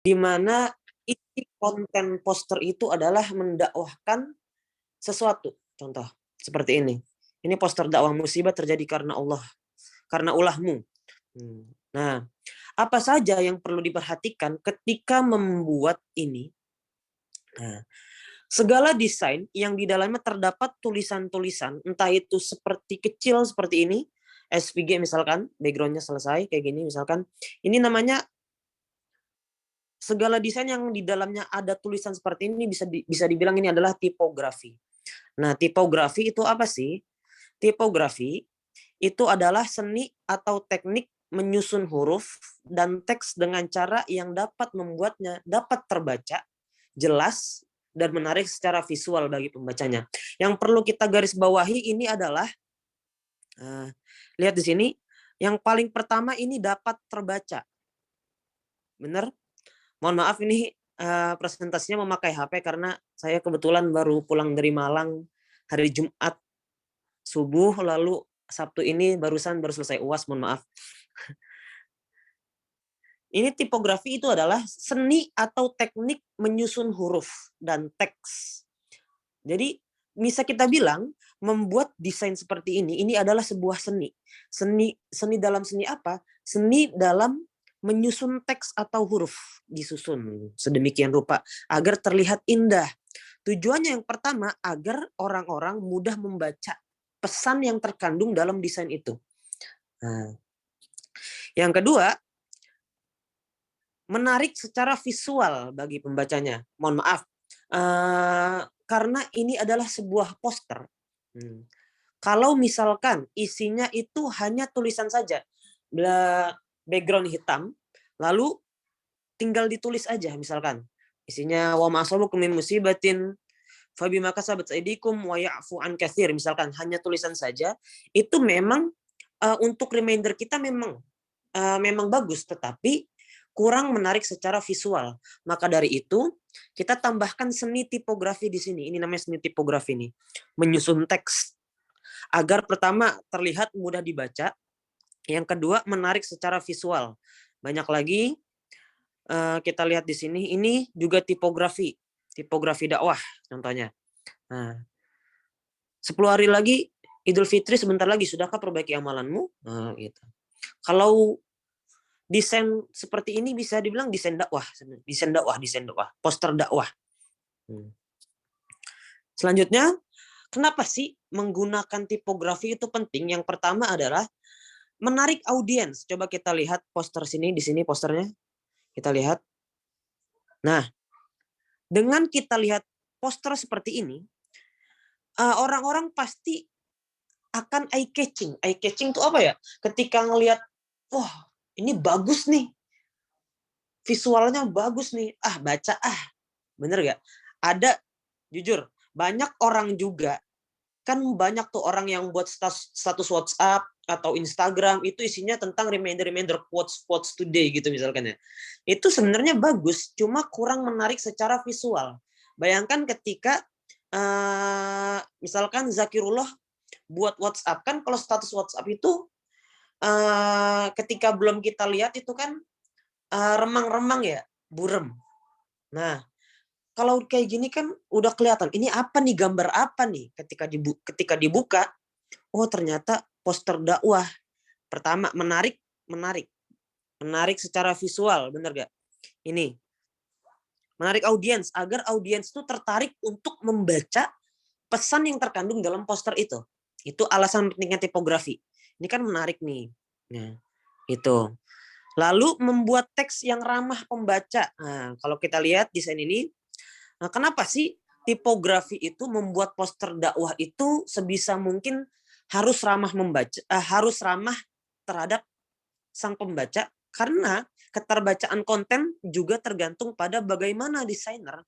di mana isi konten poster itu adalah mendakwahkan sesuatu. Contoh seperti ini. Ini poster dakwah musibah terjadi karena Allah, karena ulahmu. Nah, apa saja yang perlu diperhatikan ketika membuat ini? Nah, segala desain yang di dalamnya terdapat tulisan-tulisan, entah itu seperti kecil seperti ini, SVG misalkan, backgroundnya selesai kayak gini misalkan, ini namanya segala desain yang di dalamnya ada tulisan seperti ini bisa dibilang ini adalah tipografi. Nah, tipografi itu apa sih? Tipografi itu adalah seni atau teknik menyusun huruf dan teks dengan cara yang dapat membuatnya dapat terbaca, jelas, dan menarik secara visual bagi pembacanya. Yang perlu kita garis bawahi ini adalah, lihat di sini, yang paling pertama ini dapat terbaca. Benar? Mohon maaf ini presentasinya memakai HP karena saya kebetulan baru pulang dari Malang hari Jumat subuh, lalu Sabtu ini baru selesai UAS, mohon maaf. Ini tipografi itu adalah seni atau teknik menyusun huruf dan teks. Jadi bisa kita bilang membuat desain seperti ini adalah sebuah seni. Seni dalam seni apa? Seni dalam menyusun teks atau huruf, disusun sedemikian rupa agar terlihat indah. Tujuannya yang pertama agar orang-orang mudah membaca pesan yang terkandung dalam desain itu. Nah, yang kedua, menarik secara visual bagi pembacanya. Mohon maaf, karena ini adalah sebuah poster. Kalau misalkan isinya itu hanya tulisan saja, background hitam, lalu tinggal ditulis aja misalkan. Isinya wa ma'asabukum min musibatin fabima kasabat aydikum wa ya'fu an katsir, misalkan hanya tulisan saja, itu memang untuk reminder kita memang bagus, tetapi kurang menarik secara visual. Maka dari itu, kita tambahkan seni tipografi di sini. Ini namanya seni tipografi nih. Menyusun teks. Agar pertama terlihat mudah dibaca, yang kedua menarik secara visual. Banyak lagi kita lihat di sini, ini juga tipografi dakwah contohnya. Nah, 10 hari lagi Idul Fitri sebentar lagi, sudahkah perbaiki amalanmu? Nah, gitu. Kalau desain seperti ini bisa dibilang desain dakwah, poster dakwah. Selanjutnya, kenapa sih menggunakan tipografi itu penting? Yang pertama adalah menarik audiens. Coba kita lihat poster sini, di sini posternya. Kita lihat. Nah, dengan kita lihat poster seperti ini, orang-orang pasti akan eye catching. Eye catching itu apa ya? Ketika ngelihat, wah, ini bagus nih. Visualnya bagus nih. Baca Bener gak? Ada, jujur, banyak orang juga, kan banyak tuh orang yang buat status WhatsApp atau Instagram, itu isinya tentang reminder quotes today gitu misalkan ya. Itu sebenarnya bagus, cuma kurang menarik secara visual. Bayangkan ketika misalkan Zakirullah buat WhatsApp, kan kalau status WhatsApp itu ketika belum kita lihat itu kan remang-remang ya, burem. Nah, kalau kayak gini kan udah kelihatan, ini apa nih, gambar apa nih, ketika dibuka, oh ternyata poster dakwah. Pertama, menarik secara visual, bener gak? Ini, menarik audiens, agar audiens itu tertarik untuk membaca pesan yang terkandung dalam poster itu. Itu alasan pentingnya tipografi. Ini kan menarik nih. Nah, itu. Lalu membuat teks yang ramah pembaca. Nah, kalau kita lihat desain ini, nah, kenapa sih tipografi itu membuat poster dakwah itu sebisa mungkin harus ramah harus ramah terhadap sang pembaca, karena keterbacaan konten juga tergantung pada bagaimana desainer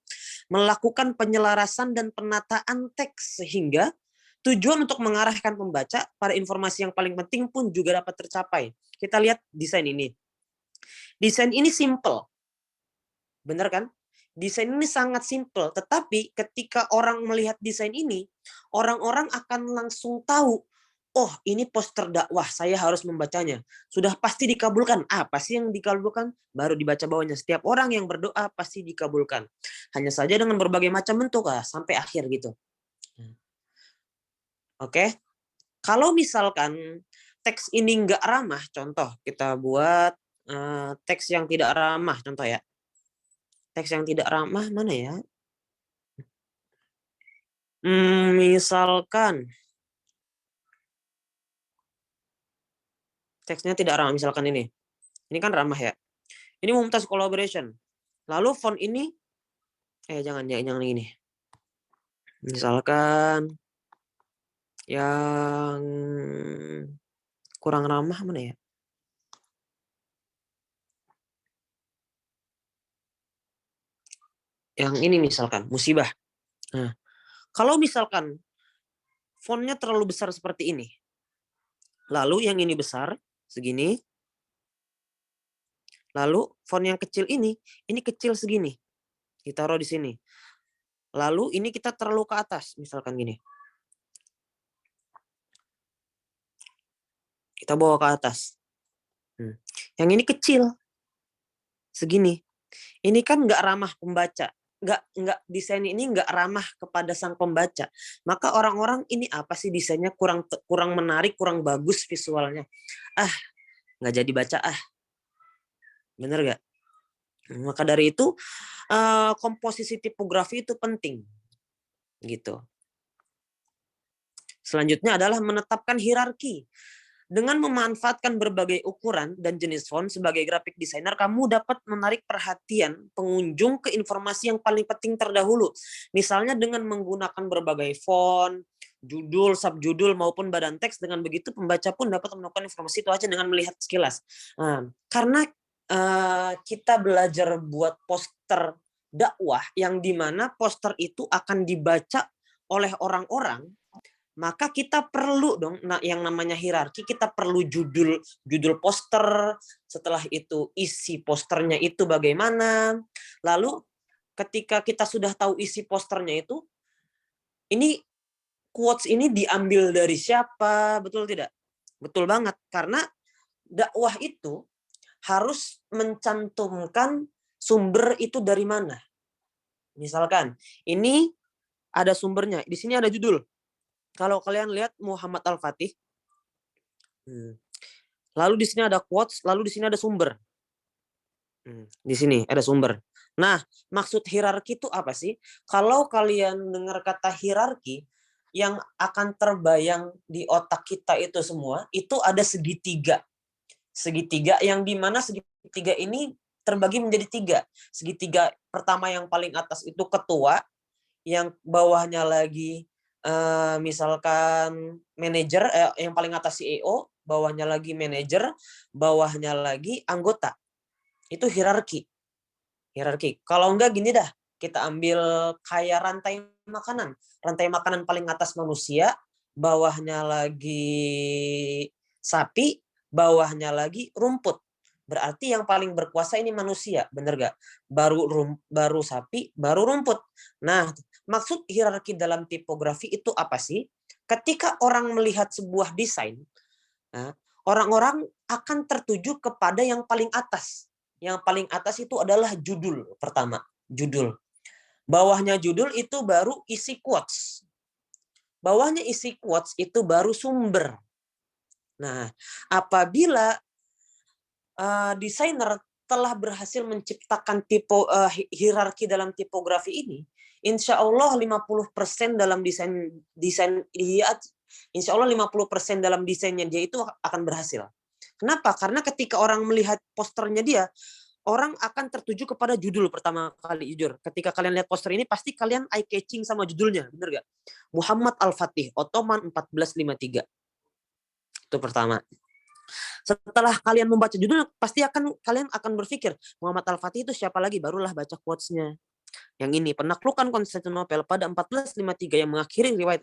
melakukan penyelarasan dan penataan teks sehingga tujuan untuk mengarahkan pembaca pada informasi yang paling penting pun juga dapat tercapai. Kita lihat desain ini. Desain ini simple. Benar kan? Desain ini sangat simple, tetapi ketika orang melihat desain ini, orang-orang akan langsung tahu, oh ini poster dakwah, saya harus membacanya. Sudah pasti dikabulkan. Apa sih yang dikabulkan? Baru dibaca bawahnya. Setiap orang yang berdoa pasti dikabulkan. Hanya saja dengan berbagai macam bentuk sampai akhir gitu. Oke. Kalau misalkan teks ini nggak ramah, contoh kita buat teks yang tidak ramah, contoh ya. Teks yang tidak ramah mana ya? Misalkan teksnya tidak ramah, misalkan ini. Ini kan ramah ya. Ini Mumtaz Collaboration. Lalu font ini, jangan ini. Misalkan yang kurang ramah mana ya? Yang ini misalkan, musibah. Nah, kalau misalkan fontnya terlalu besar seperti ini, lalu yang ini besar, segini, lalu font yang kecil ini kecil segini, ditaruh di sini. Lalu ini kita terlalu ke atas, misalkan gini. Kita bawa ke atas. Yang ini kecil, segini. Ini kan nggak ramah pembaca. Nggak desain ini nggak ramah kepada sang pembaca. Maka orang-orang ini apa sih desainnya kurang menarik, kurang bagus visualnya. Nggak jadi baca Bener nggak? Maka dari itu komposisi tipografi itu penting. Gitu. Selanjutnya adalah menetapkan hierarki. Dengan memanfaatkan berbagai ukuran dan jenis font sebagai graphic designer, kamu dapat menarik perhatian pengunjung ke informasi yang paling penting terdahulu. Misalnya dengan menggunakan berbagai font, judul, subjudul, maupun badan teks. Dengan begitu pembaca pun dapat menemukan informasi itu aja dengan melihat sekilas. Karena kita belajar buat poster dakwah yang dimana poster itu akan dibaca oleh orang-orang, maka kita perlu dong yang namanya hierarki. Kita perlu judul poster, setelah itu isi posternya itu bagaimana. Lalu ketika kita sudah tahu isi posternya itu, ini quotes ini diambil dari siapa, betul tidak? Betul banget, karena dakwah itu harus mencantumkan sumber itu dari mana. Misalkan ini ada sumbernya, di sini ada judul. Kalau kalian lihat Muhammad Al-Fatih, lalu di sini ada quotes, lalu di sini ada sumber. Di sini ada sumber. Nah, maksud hierarki itu apa sih? Kalau kalian dengar kata hierarki, yang akan terbayang di otak kita itu semua, itu ada segitiga. Segitiga yang dimana segitiga ini terbagi menjadi 3. Segitiga pertama yang paling atas itu ketua, yang bawahnya lagi misalkan manajer, yang paling atas CEO, bawahnya lagi manajer, bawahnya lagi anggota. Itu hierarki. Kalau enggak gini dah, kita ambil kayak rantai makanan. Rantai makanan paling atas manusia, bawahnya lagi sapi, bawahnya lagi rumput. Berarti yang paling berkuasa ini manusia, bener gak? Baru sapi, baru rumput. Nah, maksud hierarki dalam tipografi itu apa sih? Ketika orang melihat sebuah desain, orang-orang akan tertuju kepada yang paling atas. Yang paling atas itu adalah judul pertama. Judul. Bawahnya judul itu baru isi quotes. Bawahnya isi quotes itu baru sumber. Nah, apabila desainer telah berhasil menciptakan hierarki dalam tipografi ini, insya Allah 50% dalam desain dia, insya Allah 50% dalam desainnya dia itu akan berhasil. Kenapa? Karena ketika orang melihat posternya dia, orang akan tertuju kepada judul pertama kali. Jujur, ketika kalian lihat poster ini, pasti kalian eye catching sama judulnya, bener gak? Muhammad Al-Fatih, Ottoman 1453. Itu pertama. Setelah kalian membaca judul, pasti kalian akan berpikir, Muhammad Al-Fatih itu siapa lagi? Barulah baca quotes-nya. Yang ini, penaklukan Konstantinopel pada 1453 yang mengakhiri riwayat.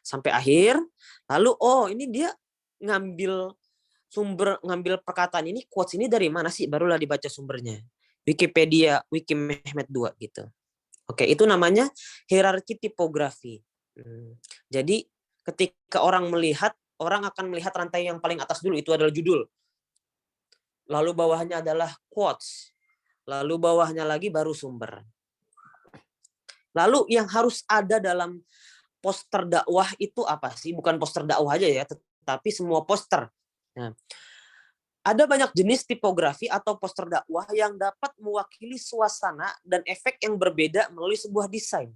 Sampai akhir, lalu ini dia ngambil perkataan ini, quotes ini dari mana sih? Barulah dibaca sumbernya. Wikipedia, Wiki Mehmet 2 gitu. Oke, itu namanya hierarki tipografi. Jadi ketika orang melihat orang akan melihat rantai yang paling atas dulu, itu adalah judul. Lalu bawahnya adalah quotes. Lalu bawahnya lagi baru sumber. Lalu yang harus ada dalam poster dakwah itu apa sih? Bukan poster dakwah aja ya, tetapi semua poster. Nah, ada banyak jenis tipografi atau poster dakwah yang dapat mewakili suasana dan efek yang berbeda melalui sebuah desain.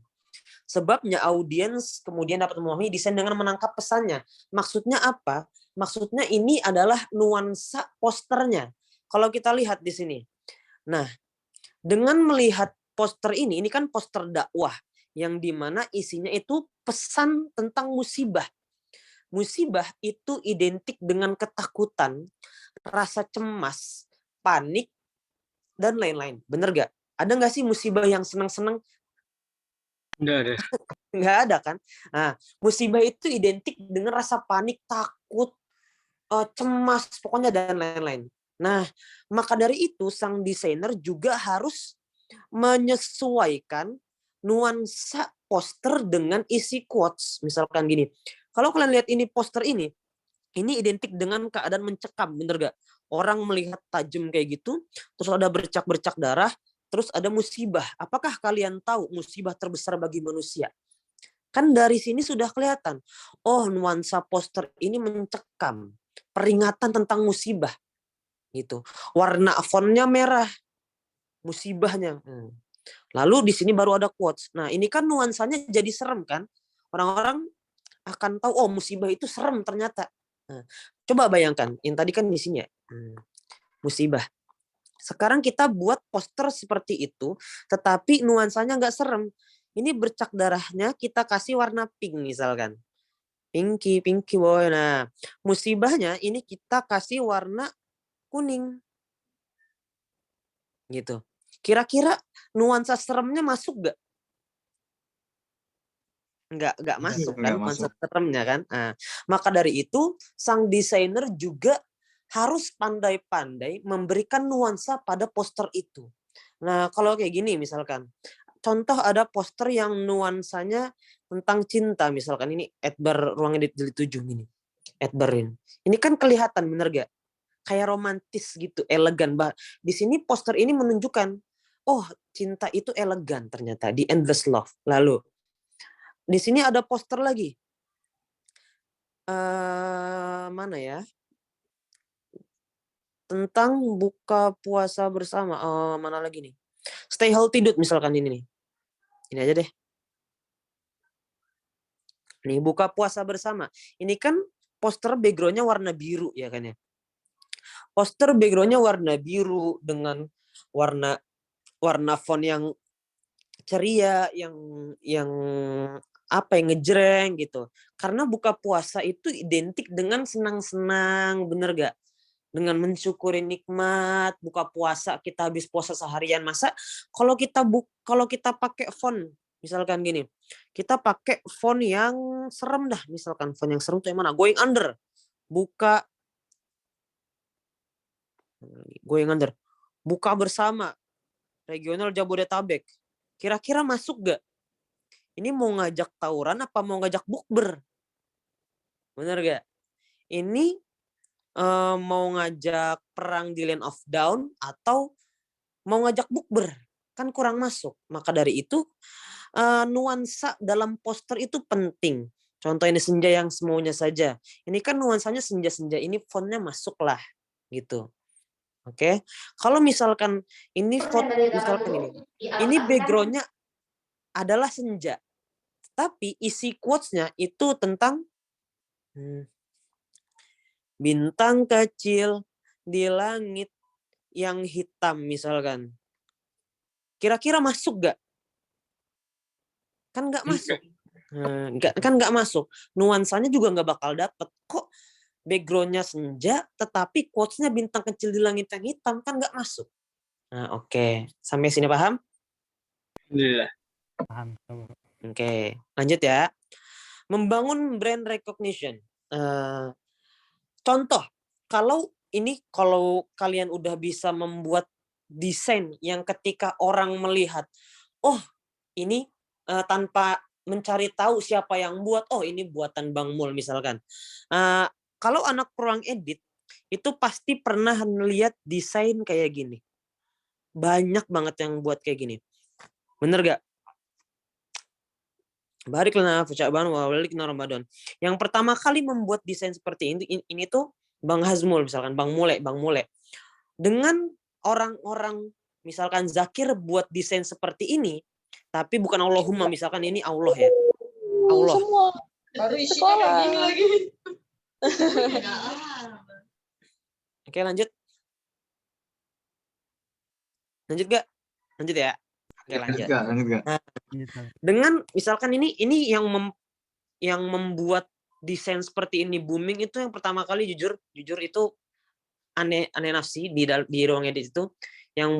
Sebabnya audiens kemudian dapat memahami desain dengan menangkap pesannya. Maksudnya apa? Maksudnya ini adalah nuansa posternya. Kalau kita lihat di sini. Nah, dengan melihat poster ini kan poster dakwah yang dimana isinya itu pesan tentang musibah. Musibah itu identik dengan ketakutan, rasa cemas, panik, dan lain-lain. Bener gak? Ada nggak sih musibah yang senang-senang? Nggak ada. Nggak ada kan? Nah, musibah itu identik dengan rasa panik, takut, cemas, pokoknya dan lain-lain. Nah, maka dari itu sang desainer juga harus menyesuaikan nuansa poster dengan isi quotes. Misalkan gini, kalau kalian lihat ini poster ini identik dengan keadaan mencekam, bener gak? Orang melihat tajam kayak gitu, terus ada bercak-bercak darah, terus ada musibah. Apakah kalian tahu musibah terbesar bagi manusia? Kan dari sini sudah kelihatan. Oh, nuansa poster ini mencekam. Peringatan tentang musibah. Gitu. Warna fontnya merah. Musibahnya. Lalu di sini baru ada quotes. Nah, ini kan nuansanya jadi serem kan? Orang-orang akan tahu, oh musibah itu serem ternyata. Nah, coba bayangkan, yang tadi kan di sini ya, musibah. Sekarang kita buat poster seperti itu, tetapi nuansanya nggak serem. Ini bercak darahnya kita kasih warna pink misalkan. Pinky boy. Nah, musibahnya ini kita kasih warna kuning. Gitu. Kira-kira nuansa seremnya masuk nggak? Nggak masuk kan nuansa seremnya kan. Nah, maka dari itu sang desainer juga harus pandai-pandai memberikan nuansa pada poster itu. Nah, kalau kayak gini misalkan, contoh ada poster yang nuansanya tentang cinta misalkan, ini Edbar Ruang Edit Jilid 7 ini. Edbarin. Ini kan kelihatan bener gak? Kayak romantis gitu, elegan. Di sini poster ini menunjukkan, oh cinta itu elegan ternyata di Endless Love. Lalu di sini ada poster lagi. Mana ya? Tentang buka puasa bersama. Mana lagi nih? Stay healthy dude misalkan ini nih. Ini aja deh. Nih buka puasa bersama. Ini kan poster backgroundnya warna biru ya kan ya. Poster backgroundnya warna biru dengan warna font yang ceria, yang apa yang ngejreng gitu. Karena buka puasa itu identik dengan senang-senang, bener gak? Dengan mensyukuri nikmat, buka puasa, kita habis puasa seharian. Masa kalau kita pakai font, misalkan gini, kita pakai font yang serem dah, misalkan font yang serem tuh yang mana? Going Under. Buka bersama regional Jabodetabek. Kira-kira masuk gak? Ini mau ngajak tawuran apa mau ngajak bukber? Bener gak? Ini mau ngajak perang di Land of Dawn atau mau ngajak bukber? Kan kurang masuk. Maka dari itu nuansa dalam poster itu penting. Contoh ini senja yang semaunya saja. Ini kan nuansanya senja-senja. Ini fontnya masuk lah. Gitu. Oke. Kalau misalkan ini font, misalkan ini backgroundnya adalah senja. Tapi isi quotes-nya itu tentang bintang kecil di langit yang hitam misalkan. Kira-kira masuk gak? Kan gak masuk. Kan gak masuk. Nuansanya juga gak bakal dapet. Kok backgroundnya senja tetapi quotes-nya bintang kecil di langit yang hitam, kan gak masuk. Nah, oke. Sampai sini paham? Iya. Paham. Oke, lanjut ya. Membangun brand recognition. Contoh, kalau kalian udah bisa membuat desain yang ketika orang melihat, oh ini tanpa mencari tahu siapa yang buat, oh ini buatan Bang Mul misalkan. Kalau anak ruang edit itu pasti pernah ngelihat desain kayak gini. Banyak banget yang buat kayak gini. Bener gak? Barik lana Sya'ban wa balikna Ramadan. Yang pertama kali membuat desain seperti ini tuh Bang Hazmul misalkan, Bang Mule. Dengan orang-orang misalkan Zakir buat desain seperti ini, tapi bukan Allahumma misalkan ini Allah ya. Allah. Semua Baru isinya kayak gini lagi. Oke, lanjut. Lanjut gak? Lanjut ya. Oke, lanjut. Lanjut gak? Nah, dengan misalkan ini yang membuat desain seperti ini booming itu yang pertama kali jujur itu aneh nafsi di ruang edit itu yang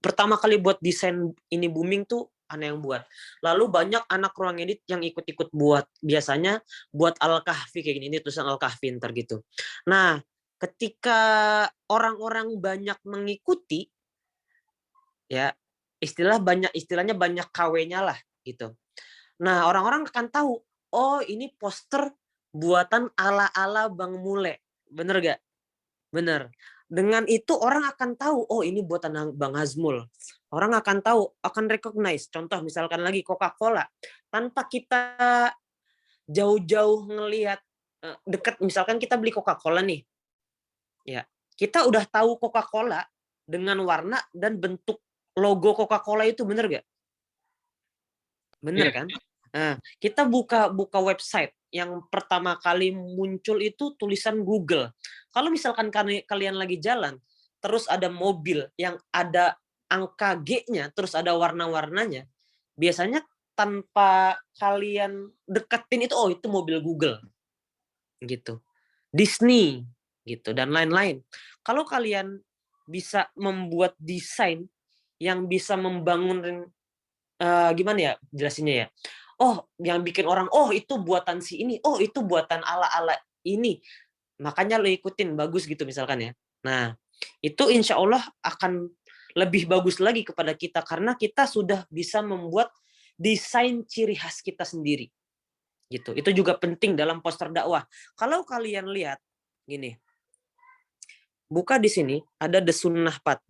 pertama kali buat desain ini booming tuh aneh yang buat. Lalu banyak anak ruang edit yang ikut-ikut buat, biasanya buat Al-Kahfi kayak gini, ini tulisan Al-Kahfi ntar gitu. Nah, ketika orang-orang banyak mengikuti ya, istilahnya banyak KW-nya lah gitu. Nah, orang-orang akan tahu, oh ini poster buatan ala-ala Bang Mule. Bener gak? Bener. Dengan itu orang akan tahu, oh ini buatan Bang Hazmul. Orang akan tahu, akan recognize. Contoh misalkan lagi Coca-Cola. Tanpa kita jauh-jauh ngelihat dekat, misalkan kita beli Coca-Cola nih. Ya, kita udah tahu Coca-Cola dengan warna dan bentuk logo Coca-Cola itu, bener gak? Bener kan? Nah, kita buka website yang pertama kali muncul itu tulisan Google. Kalau misalkan kalian lagi jalan, terus ada mobil yang ada angka G-nya, terus ada warna-warnanya, biasanya tanpa kalian deketin itu, oh itu mobil Google. Gitu. Disney gitu dan lain-lain. Kalau kalian bisa membuat desain yang bisa membangun gimana ya jelasinnya ya? Oh, yang bikin orang, oh itu buatan si ini, oh itu buatan ala-ala ini. Makanya lo ikutin, bagus gitu misalkan ya. Nah, itu insya Allah akan lebih bagus lagi kepada kita karena kita sudah bisa membuat desain ciri khas kita sendiri. Gitu. Itu juga penting dalam poster dakwah. Kalau kalian lihat gini. Buka di sini ada The Sunnah Path.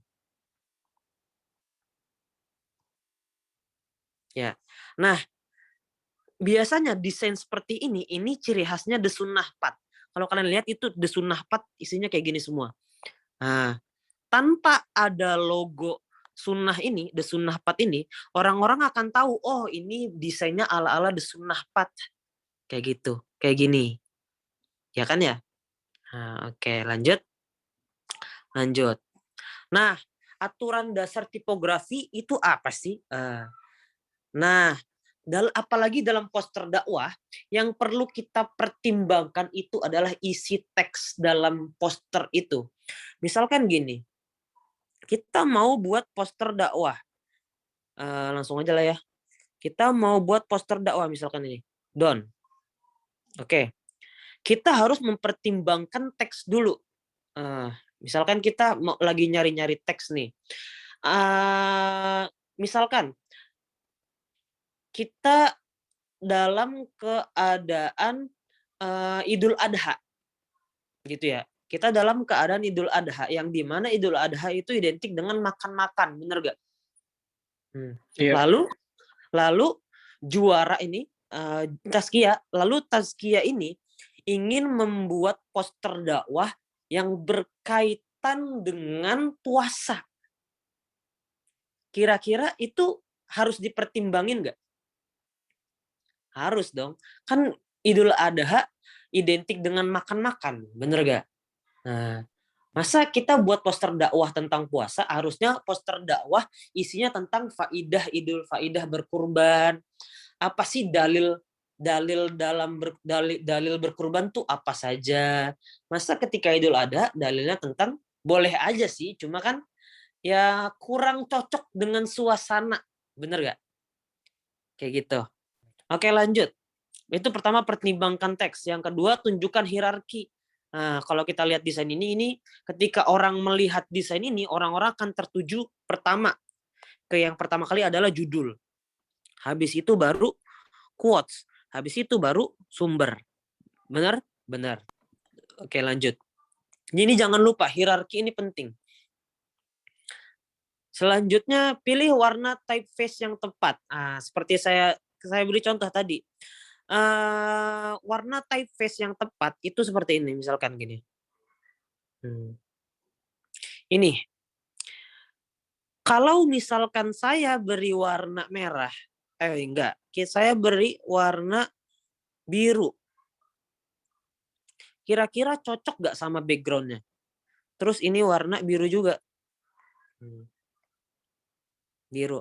Ya. Nah, biasanya desain seperti ini ciri khasnya The Sunnah Path. Kalau kalian lihat itu The Sunnah Path isinya kayak gini semua. Nah, tanpa ada logo sunnah ini, The Sunnah Path ini, orang-orang akan tahu, oh ini desainnya ala-ala The Sunnah Path. Kayak gitu, kayak gini. Ya kan ya? Nah, oke, lanjut. Nah, aturan dasar tipografi itu apa sih? Nah, apalagi dalam poster dakwah, yang perlu kita pertimbangkan itu adalah isi teks dalam poster itu. Misalkan gini, kita mau buat poster dakwah. Langsung aja lah ya. Kita mau buat poster dakwah misalkan ini. Don. Oke. Kita harus mempertimbangkan teks dulu. Misalkan kita lagi nyari-nyari teks nih. Misalkan kita dalam keadaan Idul Adha. Gitu ya. Kita dalam keadaan Idul Adha yang dimana Idul Adha itu identik dengan makan-makan, bener gak? Lalu juara ini Tazkiyah ini ingin membuat poster dakwah yang berkaitan dengan puasa. Kira-kira itu harus dipertimbangin nggak? Harus dong. Kan Idul Adha identik dengan makan-makan, bener gak? Nah, masa kita buat poster dakwah tentang puasa, harusnya poster dakwah isinya tentang Idul faidah berkurban. Apa sih dalil berkurban tuh apa saja? Masa ketika Idul Adha dalilnya tentang boleh aja sih, cuma kan ya kurang cocok dengan suasana, bener gak? Kayak gitu. Oke, lanjut. Itu pertama, pertimbangkan teks. Yang kedua, tunjukkan hierarki. Nah, kalau kita lihat desain ini ketika orang melihat desain ini, orang-orang akan tertuju pertama ke yang pertama kali adalah judul. Habis itu baru quotes. Habis itu baru sumber. Benar? Benar. Oke, lanjut. Ini jangan lupa, hierarki ini penting. Selanjutnya, pilih warna typeface yang tepat. Seperti saya beri contoh tadi. Warna typeface yang tepat itu seperti ini, misalkan gini. Ini. Kalau misalkan saya beri warna merah, enggak, saya beri warna biru. Kira-kira cocok nggak sama backgroundnya? Terus ini warna biru juga. Biru.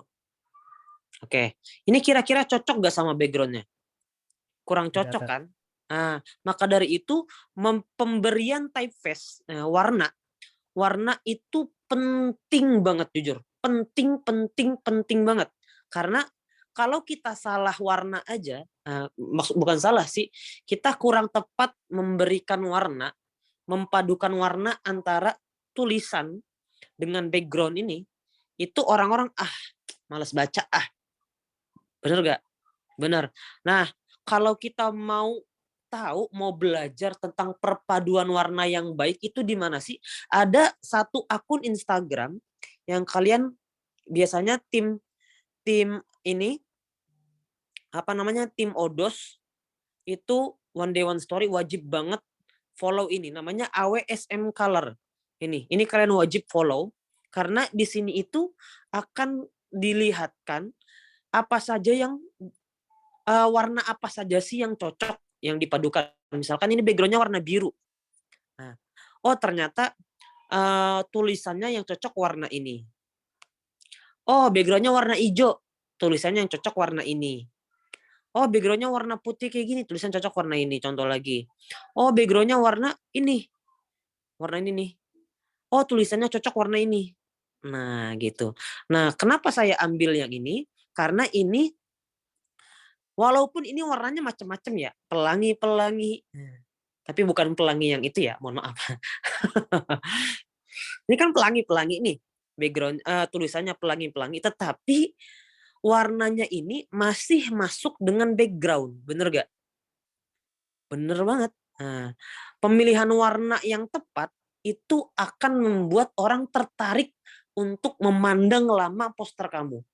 Oke. Ini kira-kira cocok nggak sama backgroundnya? Kurang cocok kan? Maka dari itu pemberian typeface warna itu penting banget, jujur. Penting banget. Karena kalau kita salah warna aja, bukan salah sih, kita kurang tepat memberikan warna, mempadukan warna antara tulisan dengan background ini, itu orang-orang malas baca Bener gak? Bener. Nah, kalau kita mau belajar tentang perpaduan warna yang baik itu di mana sih? Ada satu akun Instagram yang kalian biasanya tim ini tim Odos itu One Day One Story wajib banget follow ini, namanya AWSM Color. Ini kalian wajib follow karena di sini itu akan dilihatkan apa saja yang warna apa saja sih yang cocok yang dipadukan. Misalkan ini backgroundnya warna biru. Ternyata tulisannya yang cocok warna ini. Backgroundnya warna hijau, tulisannya yang cocok warna ini. Backgroundnya warna putih kayak gini, tulisan cocok warna ini. Contoh lagi. Backgroundnya warna ini. Warna ini nih. Tulisannya cocok warna ini. Nah, gitu. Nah, kenapa saya ambil yang ini? Karena ini, walaupun ini warnanya macam-macam ya. Pelangi-pelangi. Tapi bukan pelangi yang itu ya, mohon maaf. Ini kan pelangi-pelangi nih. Background tulisannya pelangi-pelangi. Tetapi warnanya ini masih masuk dengan background. Bener gak? Bener banget. Pemilihan warna yang tepat itu akan membuat orang tertarik untuk memandang lama poster kamu.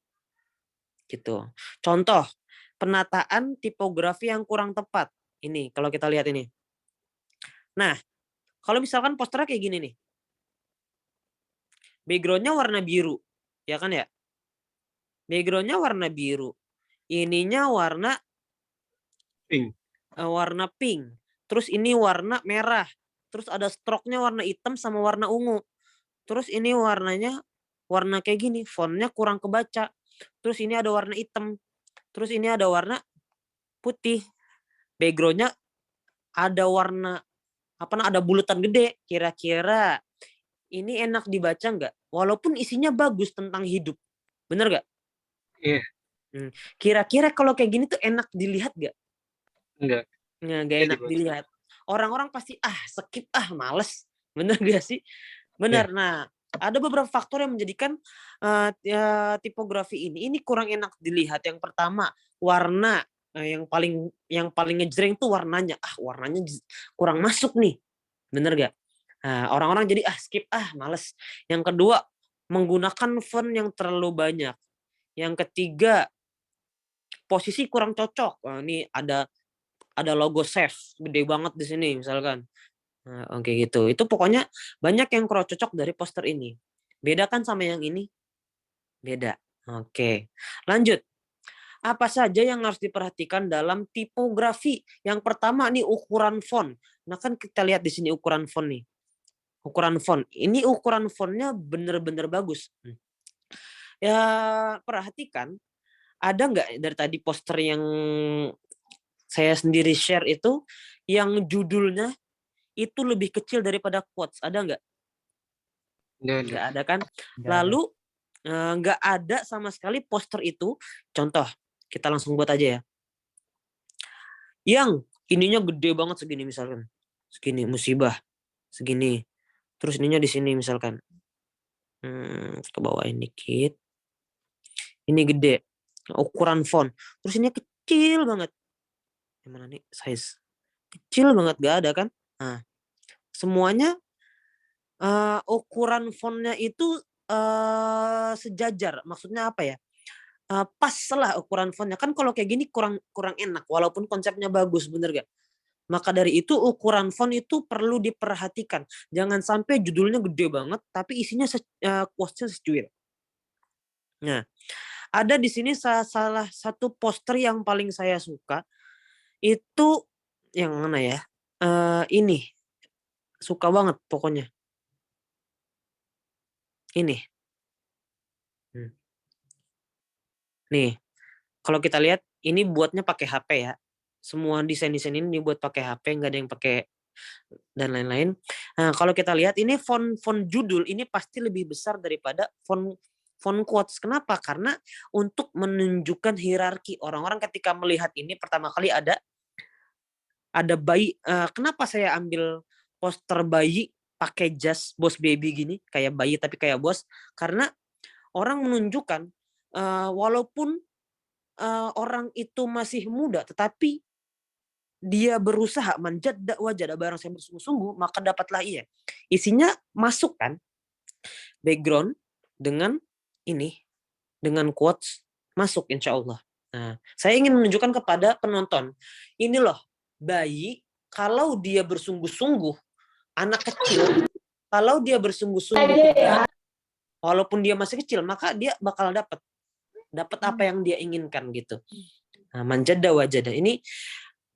Gitu. Contoh, penataan tipografi yang kurang tepat. Ini, kalau kita lihat ini. Nah, kalau misalkan posternya kayak gini nih. Backgroundnya warna biru. Ya kan ya? Backgroundnya warna biru. Ininya warna Pink. Warna pink. Terus ini warna merah. Terus ada stroke-nya warna hitam sama warna ungu. Terus ini warnanya warna kayak gini. Fontnya kurang kebaca. Terus ini ada warna hitam. Terus ini ada warna putih. Backgroundnya ada warna ada bulatan gede. Kira-kira ini enak dibaca nggak? Walaupun isinya bagus tentang hidup. Bener nggak? Iya. Kira-kira kalau kayak gini tuh enak dilihat nggak? Enggak. Nggak enak dilihat. Orang-orang pasti skip males. Bener gak sih? Bener. Yeah. Nah, ada beberapa faktor yang menjadikan tipografi ini kurang enak dilihat. Yang pertama, warna yang paling ngejreng tuh warnanya. Warnanya kurang masuk nih. Bener gak? Orang-orang jadi skip males. Yang kedua, menggunakan font yang terlalu banyak. Yang ketiga, posisi kurang cocok. Ini ada logo save gede banget di sini misalkan. Oke gitu. Itu pokoknya banyak yang kurang cocok dari poster ini. Beda kan sama yang ini? Beda. Oke. Lanjut. Apa saja yang harus diperhatikan dalam tipografi? Yang pertama nih ukuran font. Nah kan kita lihat di sini ukuran font nih. Ukuran font. Ini ukuran fontnya bener-bener bagus. Ya perhatikan. Ada nggak dari tadi poster yang saya sendiri share itu yang judulnya itu lebih kecil daripada quotes, ada nggak? Nggak ada kan? Lalu nggak ada sama sekali poster itu. Contoh, kita langsung buat aja ya. Yang ininya gede banget segini misalkan, segini musibah, segini. Terus ininya di sini misalkan. Ke bawain dikit. Ini gede, ukuran font. Terus ini kecil banget. Yang mana nih size? Kecil banget, gak ada kan? Nah, semuanya ukuran fontnya itu sejajar. Maksudnya apa ya? Pas lah ukuran fontnya. Kan kalau kayak gini kurang kurang enak. Walaupun konsepnya bagus, bener gak? Maka dari itu ukuran font itu perlu diperhatikan. Jangan sampai judulnya gede banget, tapi isinya quotes-nya secuil. Nah, ada di sini salah satu poster yang paling saya suka itu yang mana ya? Ini suka banget pokoknya. Ini. Nih, kalau kita lihat ini buatnya pakai HP ya. Semua desain-desain ini dibuat pakai HP, nggak ada yang pakai dan lain-lain. Nah, kalau kita lihat ini font judul ini pasti lebih besar daripada font quotes. Kenapa? Karena untuk menunjukkan hierarki orang-orang ketika melihat ini pertama kali ada bayi. Kenapa saya ambil poster bayi pakai jas Boss Baby gini, kayak bayi tapi kayak bos? Karena orang menunjukkan walaupun orang itu masih muda, tetapi dia berusaha manjat wajada barang saya bersungguh-sungguh, maka dapatlah ia. Isinya masuk kan, background dengan ini, dengan quotes masuk insya Allah. Nah, saya ingin menunjukkan kepada penonton, ini loh bayi kalau dia bersungguh-sungguh, anak kecil kalau dia bersungguh-sungguh, walaupun dia masih kecil, maka dia bakal dapat apa yang dia inginkan gitu. Nah, manjada wajada ini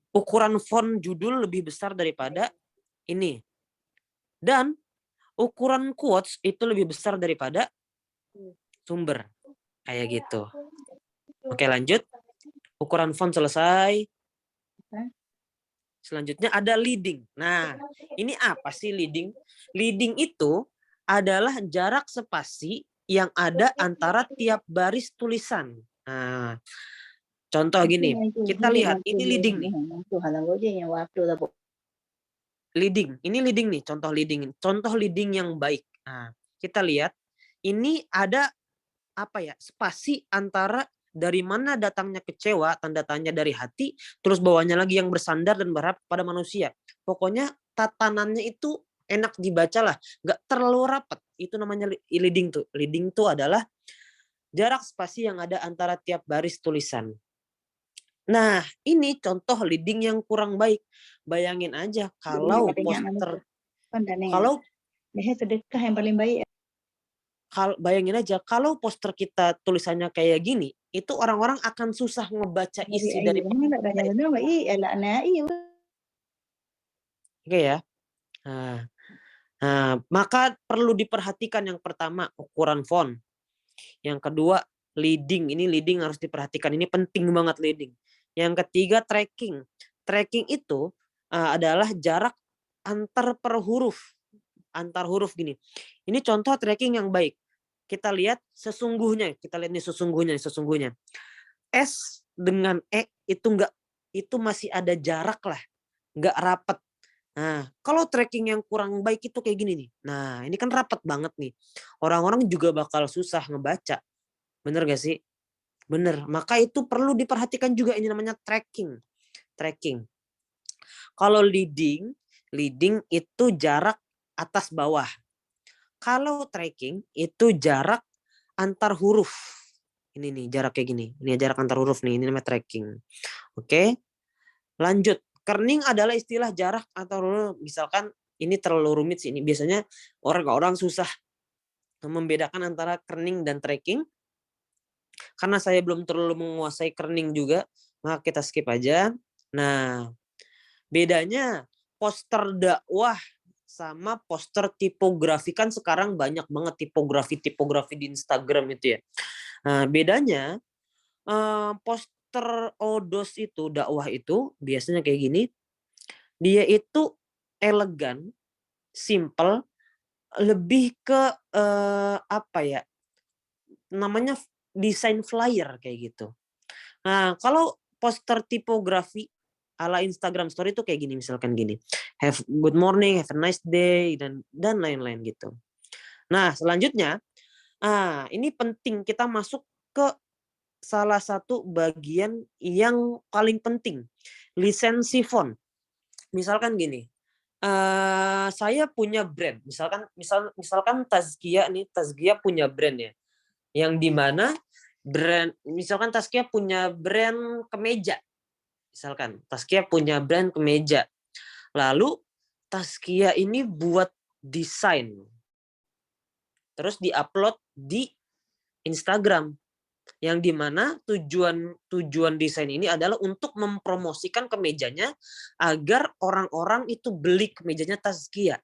ukuran font judul lebih besar daripada ini. Dan ukuran quotes itu lebih besar daripada sumber. Kayak gitu. Oke, lanjut. Ukuran font selesai. Selanjutnya ada leading. Nah, ini apa sih leading? Leading itu adalah jarak spasi yang ada antara tiap baris tulisan. Nah, contoh gini, kita lihat ini leading nih. Leading, ini leading nih, contoh leading. Contoh leading yang baik. Nah, kita lihat ini ada apa ya? Spasi antara dari mana datangnya kecewa, tanda tanya dari hati, terus bawahnya lagi yang bersandar dan berharap pada manusia. Pokoknya tatanannya itu enak dibaca lah, nggak terlalu rapat. Itu namanya leading tuh. Leading tuh adalah jarak spasi yang ada antara tiap baris tulisan. Nah, ini contoh leading yang kurang baik. Bayangin aja kalau poster, kalau sedekah yang paling baik. bayangin aja kalau poster kita tulisannya kayak gini, itu orang-orang akan susah ngebaca isi dari Oke ya. Nah, maka perlu diperhatikan yang pertama ukuran font. Yang kedua leading. Ini leading harus diperhatikan. Ini penting banget leading. Yang ketiga tracking. Tracking itu adalah jarak antar per huruf. Antar huruf gini. Ini contoh tracking yang baik. Kita lihat sesungguhnya. Kita lihat nih sesungguhnya. S dengan E itu masih ada jarak lah. Nggak rapat. Nah, kalau tracking yang kurang baik itu kayak gini nih. Nah, ini kan rapat banget nih. Orang-orang juga bakal susah ngebaca. Bener gak sih? Bener. Maka itu perlu diperhatikan juga. Ini namanya tracking. Kalau leading itu jarak atas bawah. Kalau tracking itu jarak antar huruf. Ini nih jarak kayak gini. Ini jarak antar huruf nih. Ini namanya tracking. Oke. Lanjut. Kerning adalah istilah jarak antar huruf. Misalkan ini terlalu rumit sih. Ini biasanya orang-orang susah membedakan antara kerning dan tracking. Karena saya belum terlalu menguasai kerning juga, maka kita skip aja. Nah, bedanya poster dakwah sama poster tipografi, kan sekarang banyak banget tipografi di Instagram itu ya. Nah, bedanya poster odos itu, dakwah itu biasanya kayak gini. Dia itu elegan, simple, lebih ke apa ya? Namanya desain flyer kayak gitu. Nah, kalau poster tipografi ala Instagram story itu kayak gini, misalkan gini. Have good morning, have a nice day, dan lain-lain gitu. Nah, selanjutnya, ini penting kita masuk ke salah satu bagian yang paling penting, lisensi font. Misalkan gini, saya punya brand, misalkan Tazkia nih, Tazkia punya brand ya, yang dimana brand, misalkan Tazkia punya brand kemeja, lalu Tazkia ini buat desain, terus diupload di Instagram, yang dimana tujuan desain ini adalah untuk mempromosikan kemejanya agar orang-orang itu beli kemejanya Tazkia.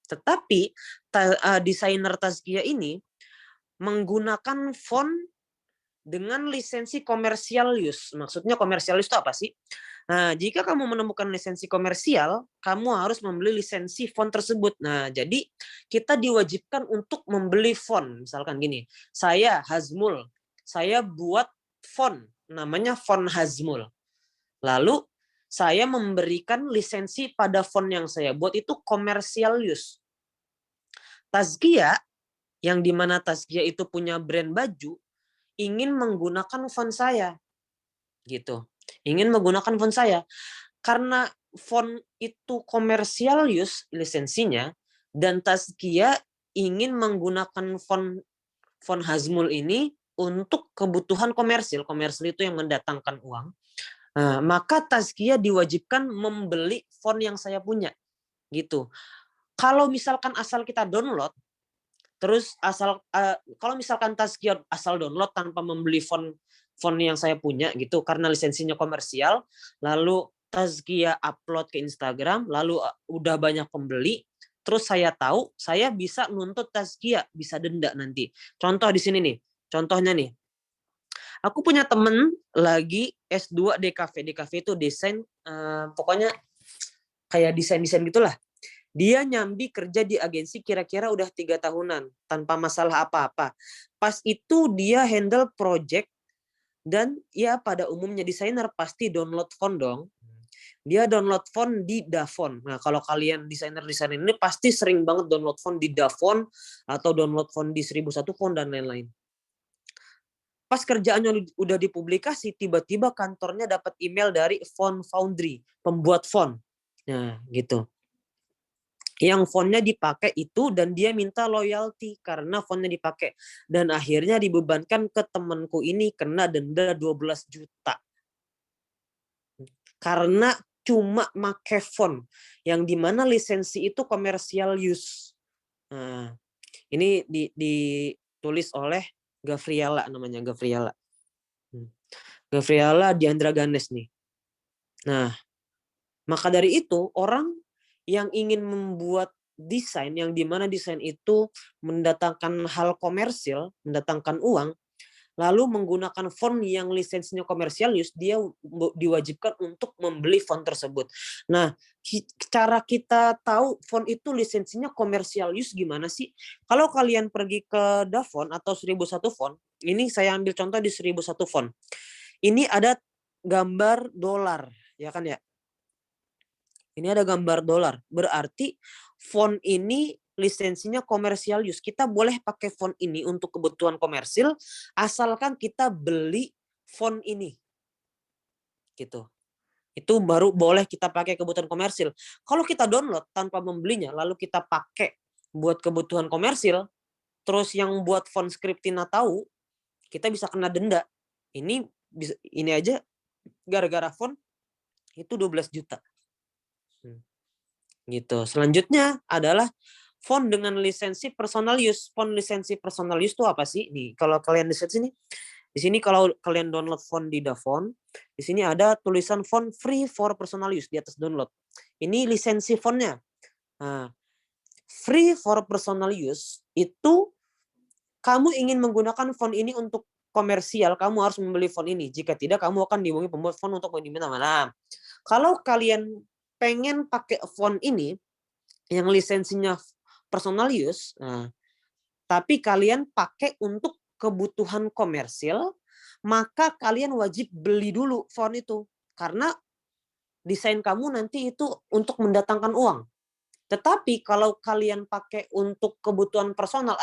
Tetapi desainer Tazkia ini menggunakan font dengan lisensi komersial use. Maksudnya komersial use itu apa sih? Nah, jika kamu menemukan lisensi komersial, kamu harus membeli lisensi font tersebut. Nah, jadi kita diwajibkan untuk membeli font. Misalkan gini, saya Hazmul, saya buat font, namanya font Hazmul. Lalu saya memberikan lisensi pada font yang saya buat itu komersial use. Tazkia, yang dimana Tazkia itu punya brand baju, ingin menggunakan font saya, gitu. Ingin menggunakan font saya karena font itu komersial use lisensinya, dan Tazkia ingin menggunakan font Hazmul ini untuk kebutuhan komersil itu yang mendatangkan uang. Nah, maka Tazkia diwajibkan membeli font yang saya punya, gitu. Kalau misalkan asal kita download, terus kalau misalkan Tazkia asal download tanpa membeli font yang saya punya gitu karena lisensinya komersial, lalu Tazkia upload ke Instagram, lalu udah banyak pembeli, terus saya tahu, saya bisa nuntut Tazkia, bisa denda nanti. Contoh di sini nih, contohnya nih, aku punya temen lagi S2 DKV. DKV itu desain, pokoknya kayak desain-desain gitulah. Dia nyambi kerja di agensi kira-kira udah 3 tahunan tanpa masalah apa-apa. Pas itu dia handle project, dan ya pada umumnya desainer pasti download font dong. Dia download font di Dafont. Nah, kalau kalian desainer-desainer ini pasti sering banget download font di Dafont atau download font di 1001 font dan lain-lain. Pas kerjaannya udah dipublikasi, tiba-tiba kantornya dapat email dari Font Foundry, pembuat font. Nah, gitu. Yang fontnya dipakai itu, dan dia minta loyalty karena fontnya dipakai. Dan akhirnya dibebankan ke temanku ini kena denda 12 juta. Karena cuma make font yang dimana lisensi itu komersial use. Nah, ini ditulis oleh Gavriela, namanya Gavriela. Gavriela Diandra Ganes nih. Nah, maka dari itu orang yang ingin membuat desain yang dimana desain itu mendatangkan hal komersil, mendatangkan uang, lalu menggunakan font yang lisensinya komersial use, dia diwajibkan untuk membeli font tersebut. Nah, cara kita tahu font itu lisensinya komersial use gimana sih? Kalau kalian pergi ke Dafont atau 1001 font, ini saya ambil contoh di 1001 font. Ini ada gambar dolar, ya kan ya? Ini ada gambar dolar. Berarti font ini lisensinya komersial use. Kita boleh pakai font ini untuk kebutuhan komersil asalkan kita beli font ini. Gitu. Itu baru boleh kita pakai kebutuhan komersil. Kalau kita download tanpa membelinya lalu kita pakai buat kebutuhan komersil, terus yang buat font Scriptina tahu, kita bisa kena denda. Ini aja gara-gara font itu 12 juta. Gitu. Selanjutnya adalah font dengan lisensi personal use. Font lisensi personal use itu apa sih? Nih, kalau kalian lihat sini, di sini kalau kalian download font di Dafont, di sini ada tulisan font free for personal use di atas download. Ini lisensi fontnya. Nah, free for personal use itu kamu ingin menggunakan font ini untuk komersial, kamu harus membeli font ini. Jika tidak, kamu akan dihubungi pembuat font untuk diminta. Nah, kalau kalian pengen pakai font ini yang lisensinya personal use, tapi kalian pakai untuk kebutuhan komersil, maka kalian wajib beli dulu font itu karena desain kamu nanti itu untuk mendatangkan uang. Tetapi kalau kalian pakai untuk kebutuhan personal,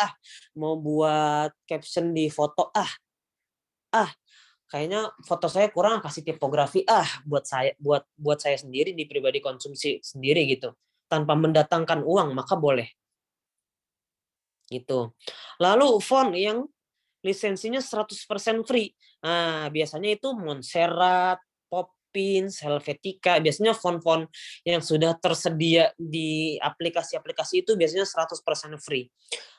mau buat caption di foto, kayaknya foto saya kurang, kasih tipografi buat saya sendiri di pribadi konsumsi sendiri gitu, tanpa mendatangkan uang maka boleh gitu. Lalu font yang lisensinya 100% free. Nah, biasanya itu Montserrat, Poppins, Helvetica, biasanya font-font yang sudah tersedia di aplikasi-aplikasi itu biasanya 100% free.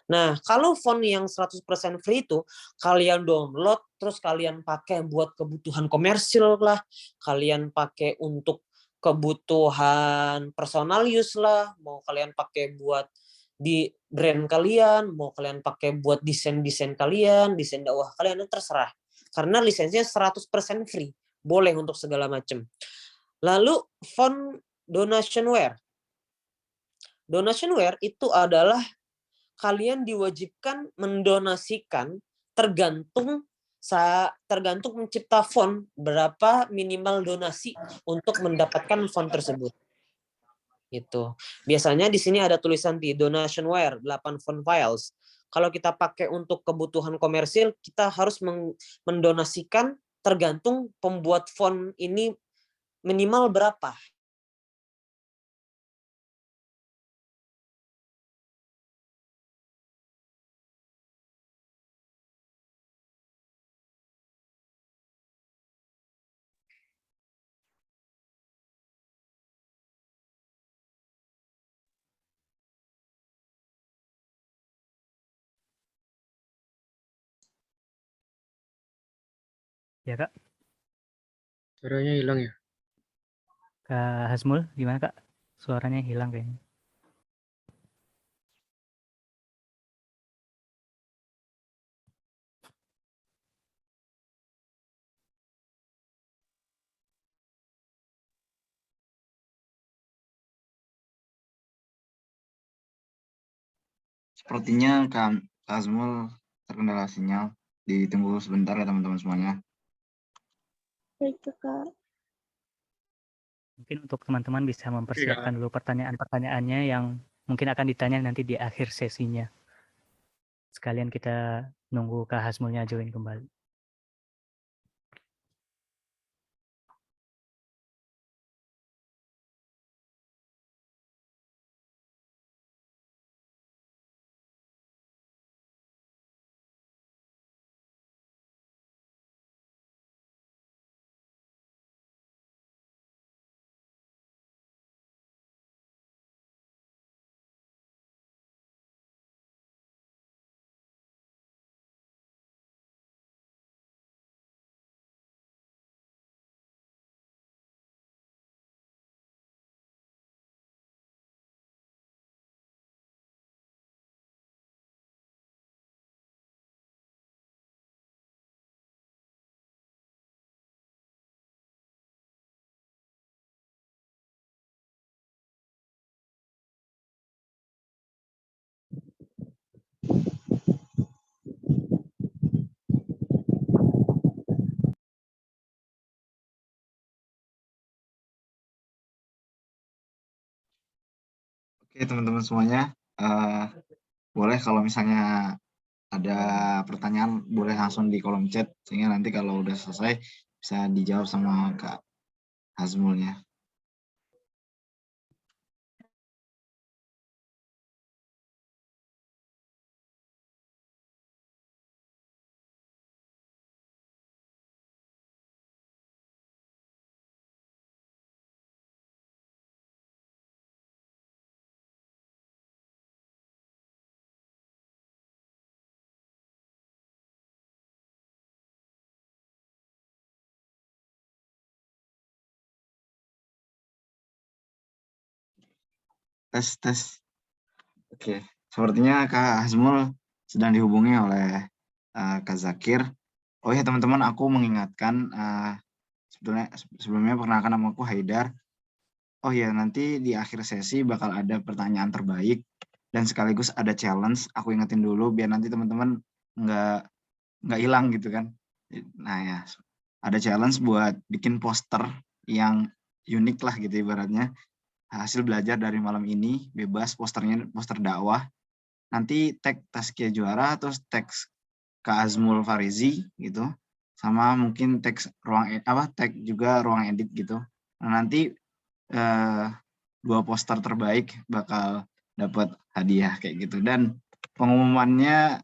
Nah, kalau font yang 100% free itu kalian download terus kalian pakai buat kebutuhan komersil lah, kalian pakai untuk kebutuhan personal use lah, mau kalian pakai buat di brand kalian, mau kalian pakai buat desain-desain kalian, desain dakwah kalian, itu terserah. Karena lisensinya 100% free, boleh untuk segala macam. Lalu font donationware. Donationware itu adalah kalian diwajibkan mendonasikan tergantung pencipta font berapa minimal donasi untuk mendapatkan font tersebut. Gitu. Biasanya di sini ada tulisan di donationware 8 font files. Kalau kita pakai untuk kebutuhan komersil, kita harus mendonasikan tergantung pembuat font ini minimal berapa. Ya Kak, Suaranya hilang ya? Kak Hasmul gimana Kak? Suaranya hilang kayaknya. Sepertinya Kak Azmul terkendala sinyal. Ditunggu sebentar ya teman-teman semuanya. Baik, Kak. Mungkin untuk teman-teman bisa mempersiapkan dulu pertanyaan-pertanyaannya yang mungkin akan ditanya nanti di akhir sesinya. Sekalian kita nunggu Kak Hasmulnya join kembali. Oke teman-teman semuanya, boleh kalau misalnya ada pertanyaan boleh langsung di kolom chat sehingga nanti kalau udah selesai bisa dijawab sama Kak Hazmulnya. Tes. Oke, sepertinya Kak Hazmul sedang dihubungi oleh Kak Zakir. Oh ya teman-teman, aku mengingatkan sebelumnya perkenalkan nama aku Haidar. Oh ya, nanti di akhir sesi bakal ada pertanyaan terbaik dan sekaligus ada challenge. Aku ingetin dulu biar nanti teman-teman nggak hilang gitu kan. Nah ya, ada challenge buat bikin poster yang unik lah gitu ibaratnya. Hasil belajar dari malam ini, bebas posternya, poster dakwah. Nanti tag Taskia Juara, terus tag Kak Azmul Farizi gitu. sama mungkin tag tag juga ruang edit gitu. Nah, nanti 2 poster terbaik bakal dapat hadiah kayak gitu, dan pengumpulannya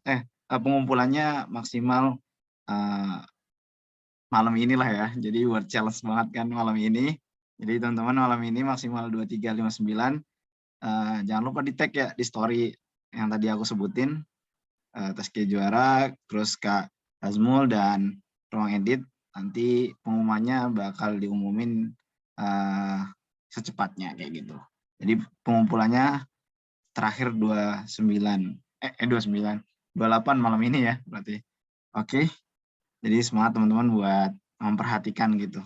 maksimal malam inilah ya. Jadi buat challenge banget kan malam ini. Jadi teman-teman malam ini maksimal 2359. Jangan lupa di tag ya di story yang tadi aku sebutin. Taski Juara, terus Kak Azmul dan Ruang Edit. Nanti pengumumannya bakal diumumin secepatnya kayak gitu. Jadi pengumpulannya terakhir 28 malam ini ya berarti. Oke. Jadi semangat teman-teman buat memperhatikan gitu.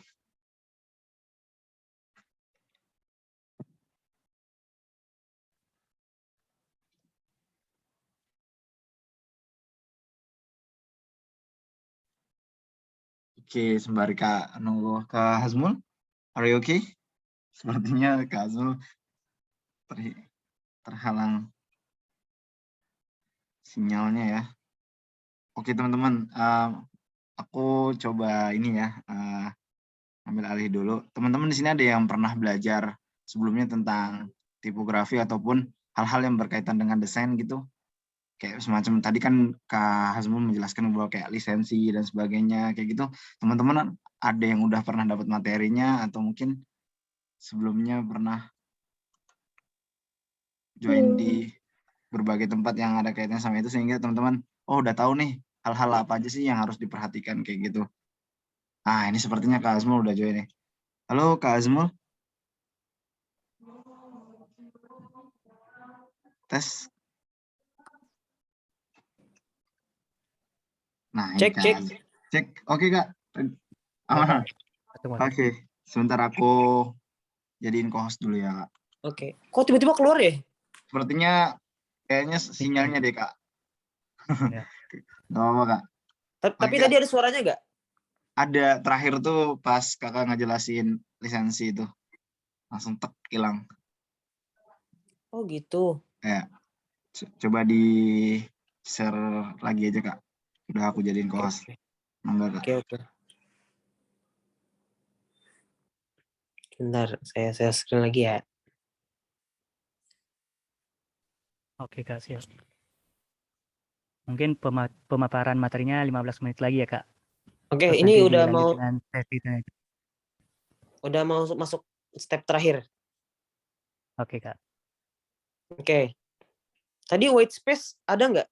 Oke, sembari Kak nunggu Kak Hazmul. Are you okay? Sepertinya Kak Hazmul terhalang sinyalnya ya. Oke teman-teman, aku coba ini ya, ambil alih dulu. Teman-teman di sini ada yang pernah belajar sebelumnya tentang tipografi ataupun hal-hal yang berkaitan dengan desain gitu? Kayak semacam tadi kan Kak Hazmul menjelaskan bahwa kayak lisensi dan sebagainya kayak gitu. Teman-teman ada yang udah pernah dapat materinya atau mungkin sebelumnya pernah join di berbagai tempat yang ada kaitannya sama itu, sehingga teman-teman udah tahu nih hal-hal apa aja sih yang harus diperhatikan kayak gitu. Nah, ini sepertinya Kak Azmul udah join nih. Halo Kak Azmul. Tes. Nah, ini Cek. Cek. Oke Kak. Aman. Oke. Sebentar aku jadiin co-host dulu ya Kak. Oke. Kok tiba-tiba keluar ya? Sepertinya kayaknya sinyalnya deh Kak. Ya. Gak apa-apa Kak. Tapi tadi ada suaranya nggak? Ada, terakhir tuh pas Kakak ngejelasin lisensi itu. Langsung tek hilang. Oh gitu. Ya. Coba di share lagi aja Kak. Udah aku jadiin co-host. Mangga Kak. Oke. Bentar, saya screen lagi ya. Oke Kak, siap. Mungkin pemaparan materinya 15 menit lagi ya Kak. Oke, Terus ini nanti udah dilanjut mau dengan sesi-nya. udah mau masuk step terakhir. Oke Kak. Oke. Tadi white space ada nggak?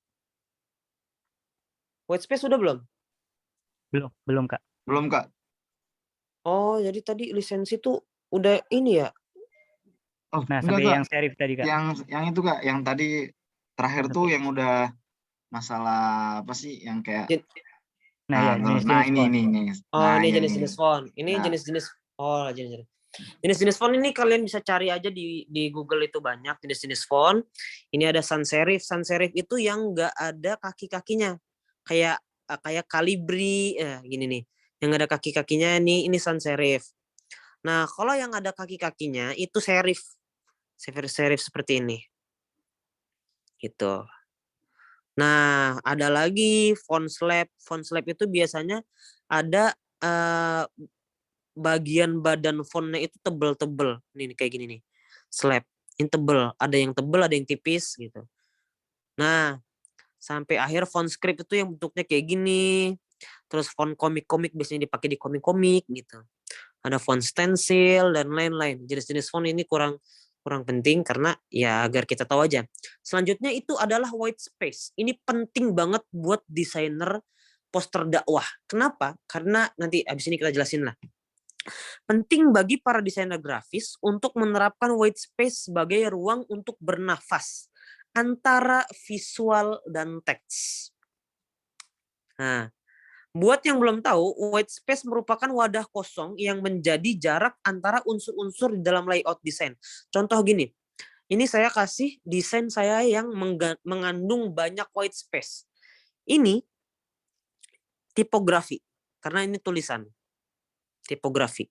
White space udah belum? Belum Kak. Belum Kak. Oh, jadi tadi lisensi tuh udah ini ya? Oh, Nah, enggak, sampai Kak. yang serif tadi Kak. Yang itu Kak, yang tadi terakhir tuh yang udah masalah apa sih yang kayak Nah, ya jenis-jenis ini. Oh, Nah, ini iya, jenis-jenis font. Ini Ya. jenis-jenis jenis-jenis font ini kalian bisa cari aja di Google, itu banyak jenis-jenis font. Ini ada sans serif. Sans serif itu yang nggak ada kaki-kakinya. Kayak Calibri, gini nih. Yang ada kaki-kakinya ini sans serif. Nah, kalau yang ada kaki-kakinya itu serif. Serif seperti ini. Gitu. Nah, ada lagi font slab. Font slab itu biasanya ada bagian badan fontnya itu tebel-tebel. Ini kayak gini nih. Slab. Ini tebel. Ada yang tebel, ada yang tipis gitu. Nah, sampai akhir font script itu yang bentuknya kayak gini. Terus font komik-komik biasanya dipakai di komik-komik gitu. Ada font stencil dan lain-lain. Jenis-jenis font ini kurang penting karena ya agar kita tahu aja. Selanjutnya itu adalah white space. Ini penting banget buat desainer poster dakwah. Kenapa? Karena nanti abis ini kita jelasin lah. Penting bagi para desainer grafis untuk menerapkan white space sebagai ruang untuk bernafas antara visual dan teks. Nah, buat yang belum tahu, white space merupakan wadah kosong yang menjadi jarak antara unsur-unsur di dalam layout desain. Contoh gini, ini saya kasih desain saya yang mengandung banyak white space. Ini tipografi, karena ini tulisan. Tipografi.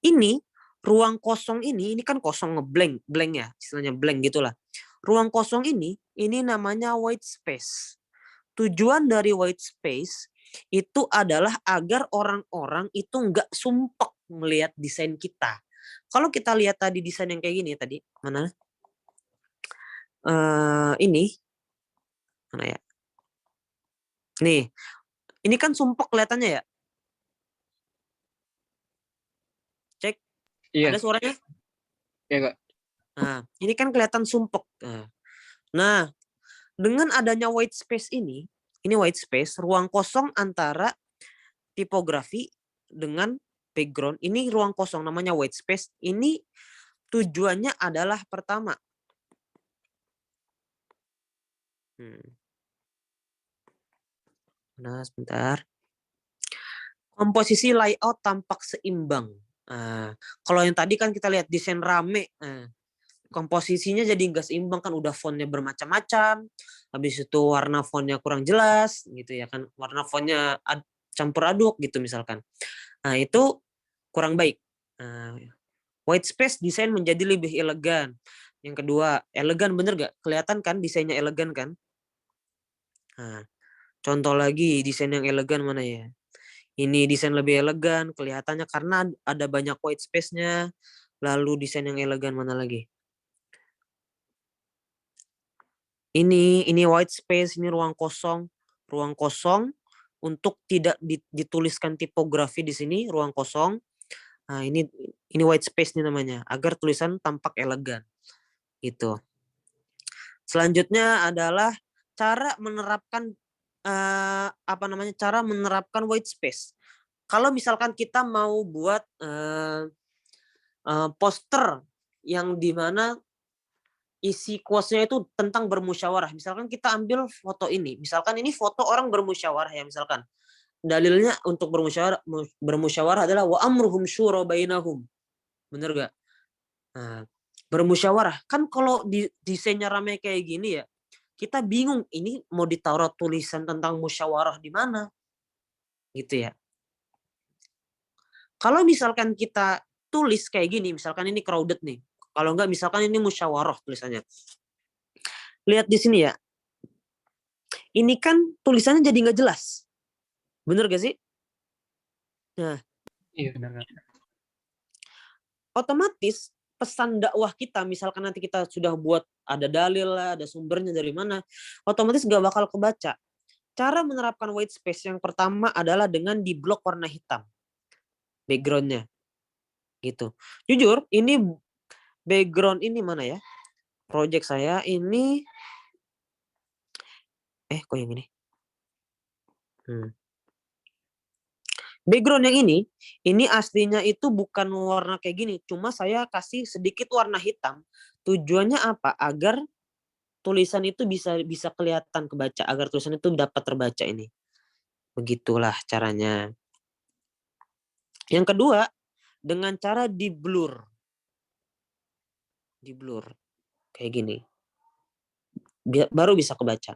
Ini ruang kosong ini kan kosong ngeblank ya, istilahnya blank gitulah. Ruang kosong ini namanya white space. Tujuan dari white space itu adalah agar orang-orang itu nggak sumpek melihat desain kita. Kalau kita lihat tadi desain yang kayak gini tadi, mana? Ini, mana ya? Nih, ini kan sumpek kelihatannya ya. Cek, Iya, ada suaranya? iya Kak. Nah, ini kan kelihatan sumpek. Nah, dengan adanya white space ini white space, ruang kosong antara tipografi dengan background. Ini ruang kosong namanya white space. Ini tujuannya adalah pertama. Nah, sebentar. Komposisi layout tampak seimbang. Kalau yang tadi kan kita lihat desain rame. Komposisinya jadi nggak seimbang kan, udah fontnya bermacam-macam, habis itu warna fontnya kurang jelas gitu ya kan, warna fontnya campur aduk gitu misalkan. Nah itu kurang baik. White space desain menjadi lebih elegan. Yang kedua, elegan bener gak? Kelihatan kan desainnya elegan kan? Nah, contoh lagi desain yang elegan mana ya? Ini desain lebih elegan kelihatannya karena ada banyak white space-nya. Lalu desain yang elegan mana lagi? Ini white space, ini ruang kosong untuk tidak dituliskan tipografi di sini, ruang kosong. Nah, ini white space nih namanya, agar tulisan tampak elegan. Gitu. Selanjutnya adalah cara menerapkan cara menerapkan white space. Kalau misalkan kita mau buat poster yang dimana isi quotes-nya itu tentang bermusyawarah. Misalkan kita ambil foto ini. Misalkan ini foto orang bermusyawarah ya misalkan. Dalilnya untuk bermusyawarah adalah wa amruhum syura bainahum. Bener gak? Nah, bermusyawarah. Kan kalau desainnya ramai kayak gini ya, kita bingung ini mau ditaruh tulisan tentang musyawarah di mana. Gitu ya. Kalau misalkan kita tulis kayak gini, misalkan ini crowded nih. Kalau enggak misalkan ini musyawarah tulisannya. Lihat di sini ya. Ini kan tulisannya jadi nggak jelas. Bener gak sih? Nah, Iya. Benar. otomatis pesan dakwah kita, misalkan nanti kita sudah buat ada dalil lah, ada sumbernya dari mana, otomatis nggak bakal kebaca. Cara menerapkan white space yang pertama adalah dengan di blok warna hitam. Backgroundnya. Gitu. Jujur, ini background ini mana ya? Project saya ini kok yang ini? Background yang ini aslinya itu bukan warna kayak gini, cuma saya kasih sedikit warna hitam. Tujuannya apa? Agar tulisan itu bisa kelihatan kebaca, agar tulisan itu dapat terbaca ini. Begitulah caranya. Yang kedua, dengan cara di blur. Di blur. Kayak gini. Baru bisa kebaca.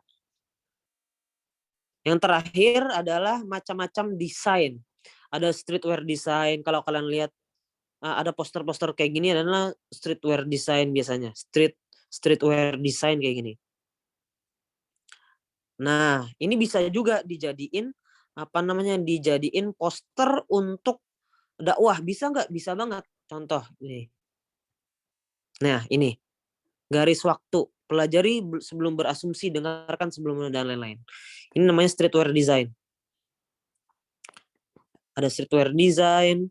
Yang terakhir adalah macam-macam desain. Ada streetwear design. Kalau kalian lihat ada poster-poster kayak gini adalah streetwear design biasanya. Streetwear design kayak gini. Nah, ini bisa juga dijadiin dijadiin poster untuk dakwah. Bisa nggak? Bisa banget. Contoh ini. Nah, ini garis waktu. Pelajari sebelum berasumsi, dengarkan sebelum dan lain-lain. Ini namanya streetwear design. Ada streetwear design,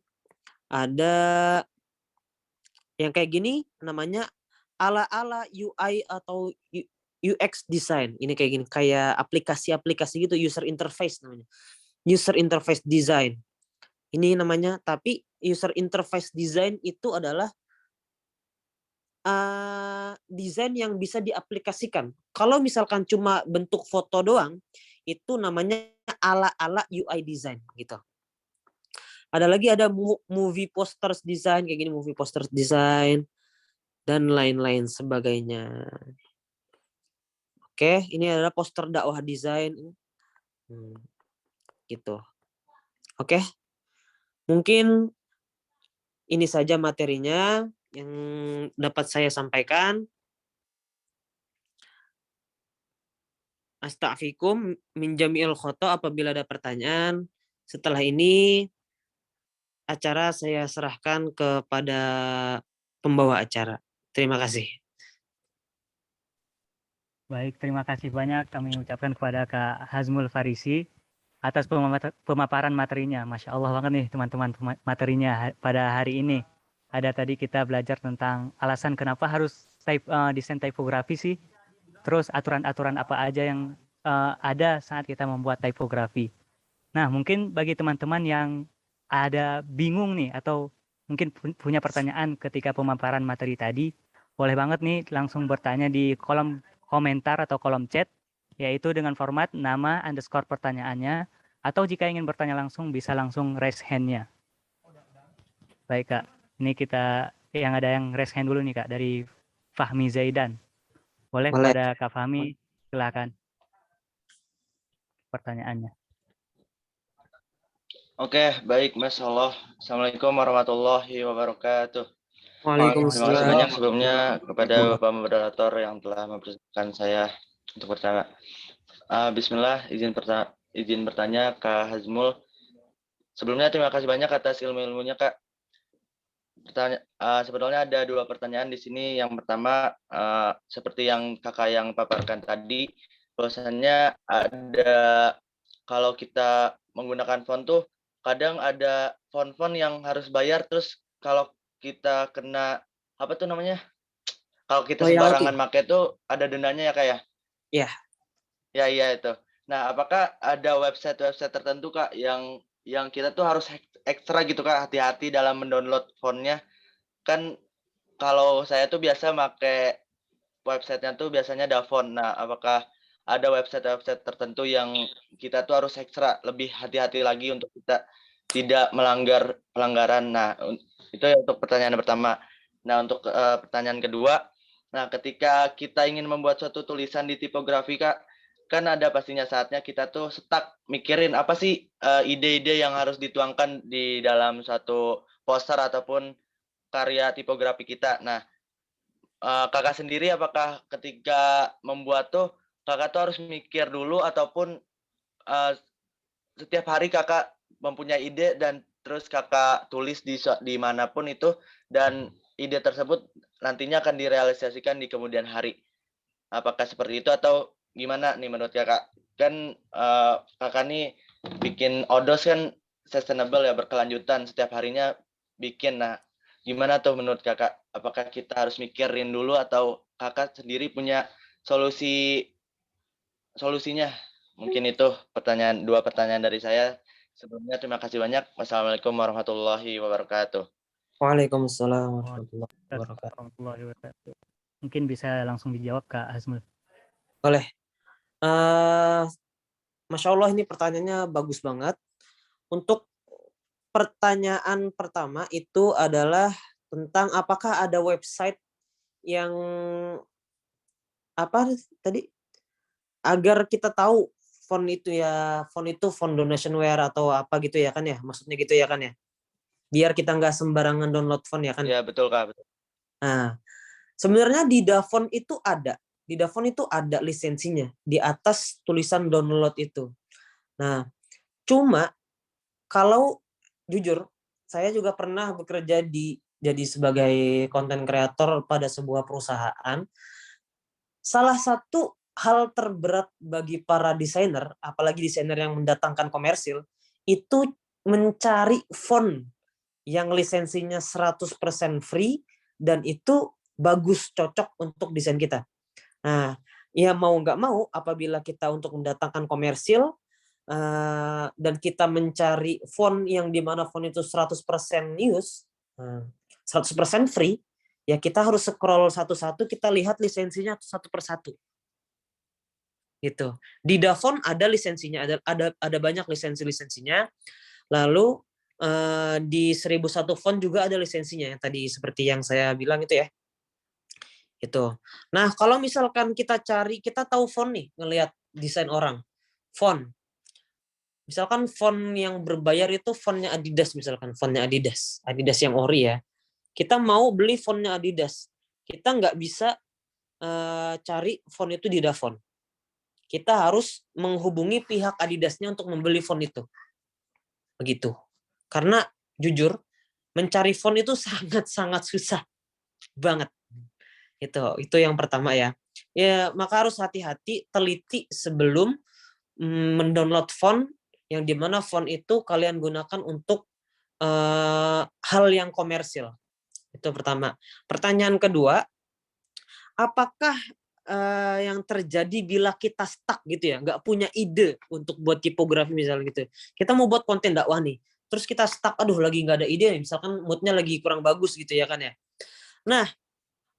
ada yang kayak gini namanya ala-ala UI atau UX design. Ini kayak gini, kayak aplikasi-aplikasi gitu, user interface namanya. User interface design. Ini namanya, tapi user interface design itu adalah desain yang bisa diaplikasikan. Kalau misalkan cuma bentuk foto doang, itu namanya ala-ala UI design gitu. Ada lagi ada movie posters design kayak gini, movie posters design dan lain-lain sebagainya. Oke, ini adalah poster dakwah design gitu. Oke. Mungkin ini saja materinya yang dapat saya sampaikan. Astaghfirukum min jami'il khoto. Apabila ada pertanyaan, setelah ini acara saya serahkan kepada pembawa acara. Terima kasih. Baik, terima kasih banyak kami ucapkan kepada Kak Hazmul Farisi atas pemaparan materinya. Masya Allah banget nih teman-teman materinya pada hari ini. Ada tadi kita belajar tentang alasan kenapa harus desain tipografi sih. Terus aturan-aturan apa aja yang ada saat kita membuat tipografi. Nah, mungkin bagi teman-teman yang ada bingung nih atau mungkin punya pertanyaan ketika pemaparan materi tadi, boleh banget nih langsung bertanya di kolom komentar atau kolom chat, yaitu dengan format nama _ pertanyaannya, atau jika ingin bertanya langsung bisa langsung raise hand-nya. Baik Kak, ini kita yang ada yang raise hand dulu nih Kak, dari Fahmi Zaidan. Boleh kepada Kak Fahmi, silakan pertanyaannya. Oke, baik Mas Allah. Assalamualaikum warahmatullahi wabarakatuh. Terima kasih Waalaikumsalam. banyak sebelumnya kepada Bapak Moderator yang telah mempersilahkan saya untuk bertanya. Bismillah, izin bertanya Kak Hazmul. Sebelumnya terima kasih banyak atas ilmu-ilmunya Kak. Sebetulnya ada 2 pertanyaan di sini. Yang pertama, seperti yang Kakak yang paparkan tadi, bahwasannya ada kalau kita menggunakan font tuh kadang ada font-font yang harus bayar, terus kalau kita kena apa tuh namanya? Kalau kita sembarangan pakai tuh ada dendanya ya Kak ya? Iya. Ya iya itu. Nah, apakah ada website-website tertentu Kak yang kita tuh harus ekstra gitu Kak, hati-hati dalam mendownload fontnya? Kan kalau saya tuh biasa pakai websitenya tuh biasanya Davon. Nah, apakah ada website-website tertentu yang kita tuh harus ekstra lebih hati-hati lagi untuk kita tidak melanggar pelanggaran? Nah, itu untuk pertanyaan pertama. Nah, untuk pertanyaan kedua, nah ketika kita ingin membuat suatu tulisan di tipografi Kak, kan ada pastinya saatnya kita tuh stuck mikirin apa sih ide-ide yang harus dituangkan di dalam suatu poster ataupun karya tipografi kita. Nah, Kakak sendiri apakah ketika membuat tuh Kakak tuh harus mikir dulu ataupun setiap hari Kakak mempunyai ide dan terus Kakak tulis di manapun itu dan ide tersebut nantinya akan direalisasikan di kemudian hari. Apakah seperti itu atau gimana nih menurut Kakak? Kan Kakak nih bikin odos kan sustainable ya, berkelanjutan, setiap harinya bikin. Nah, gimana tuh menurut Kakak? Apakah kita harus mikirin dulu atau Kakak sendiri punya solusinya? Mungkin itu 2 pertanyaan dari saya. Sebelumnya terima kasih banyak. Wassalamualaikum warahmatullahi wabarakatuh. Waalaikumsalam warahmatullahi wabarakatuh. Mungkin bisa langsung dijawab Kak Hazmul. Boleh. Masya Allah ini pertanyaannya bagus banget. Untuk pertanyaan pertama itu adalah tentang apakah ada website yang apa tadi agar kita tahu font itu font donationware atau apa gitu ya kan ya, maksudnya gitu ya kan ya, biar kita nggak sembarangan download font ya kan. Ya betul Kak. Betul. Nah, sebenarnya di Davon itu ada lisensinya di atas tulisan download itu. Nah, cuma kalau jujur saya juga pernah bekerja jadi sebagai content creator pada sebuah perusahaan. Salah satu hal terberat bagi para desainer, apalagi desainer yang mendatangkan komersil, itu mencari font yang lisensinya 100% free dan itu bagus, cocok untuk desain kita. Nah, ya mau nggak mau apabila kita untuk mendatangkan komersil dan kita mencari font yang dimana font itu 100% use, 100% free, ya kita harus scroll satu-satu, kita lihat lisensinya satu persatu. Gitu. Di Davon ada lisensinya, ada banyak lisensinya. Lalu di 1001 font juga ada lisensinya yang tadi seperti yang saya bilang itu ya. Gitu. Nah, kalau misalkan kita tahu font nih, ngelihat desain orang. Font. Misalkan font yang berbayar itu fontnya Adidas misalkan, fontnya Adidas yang ori ya. Kita mau beli fontnya Adidas. Kita nggak bisa cari font itu di Davon. kita harus menghubungi pihak Adidasnya untuk membeli font itu. Begitu. Karena jujur, mencari font itu sangat-sangat susah banget. Itu yang pertama ya. Ya, maka harus hati-hati, teliti sebelum mendownload font, yang dimana font itu kalian gunakan untuk hal yang komersil. Itu pertama. Pertanyaan kedua, apakah yang terjadi bila kita stuck gitu ya, nggak punya ide untuk buat tipografi misalnya gitu. Kita mau buat konten dakwah nih, terus kita stuck, aduh lagi nggak ada ide, misalkan moodnya lagi kurang bagus gitu ya kan ya. Nah,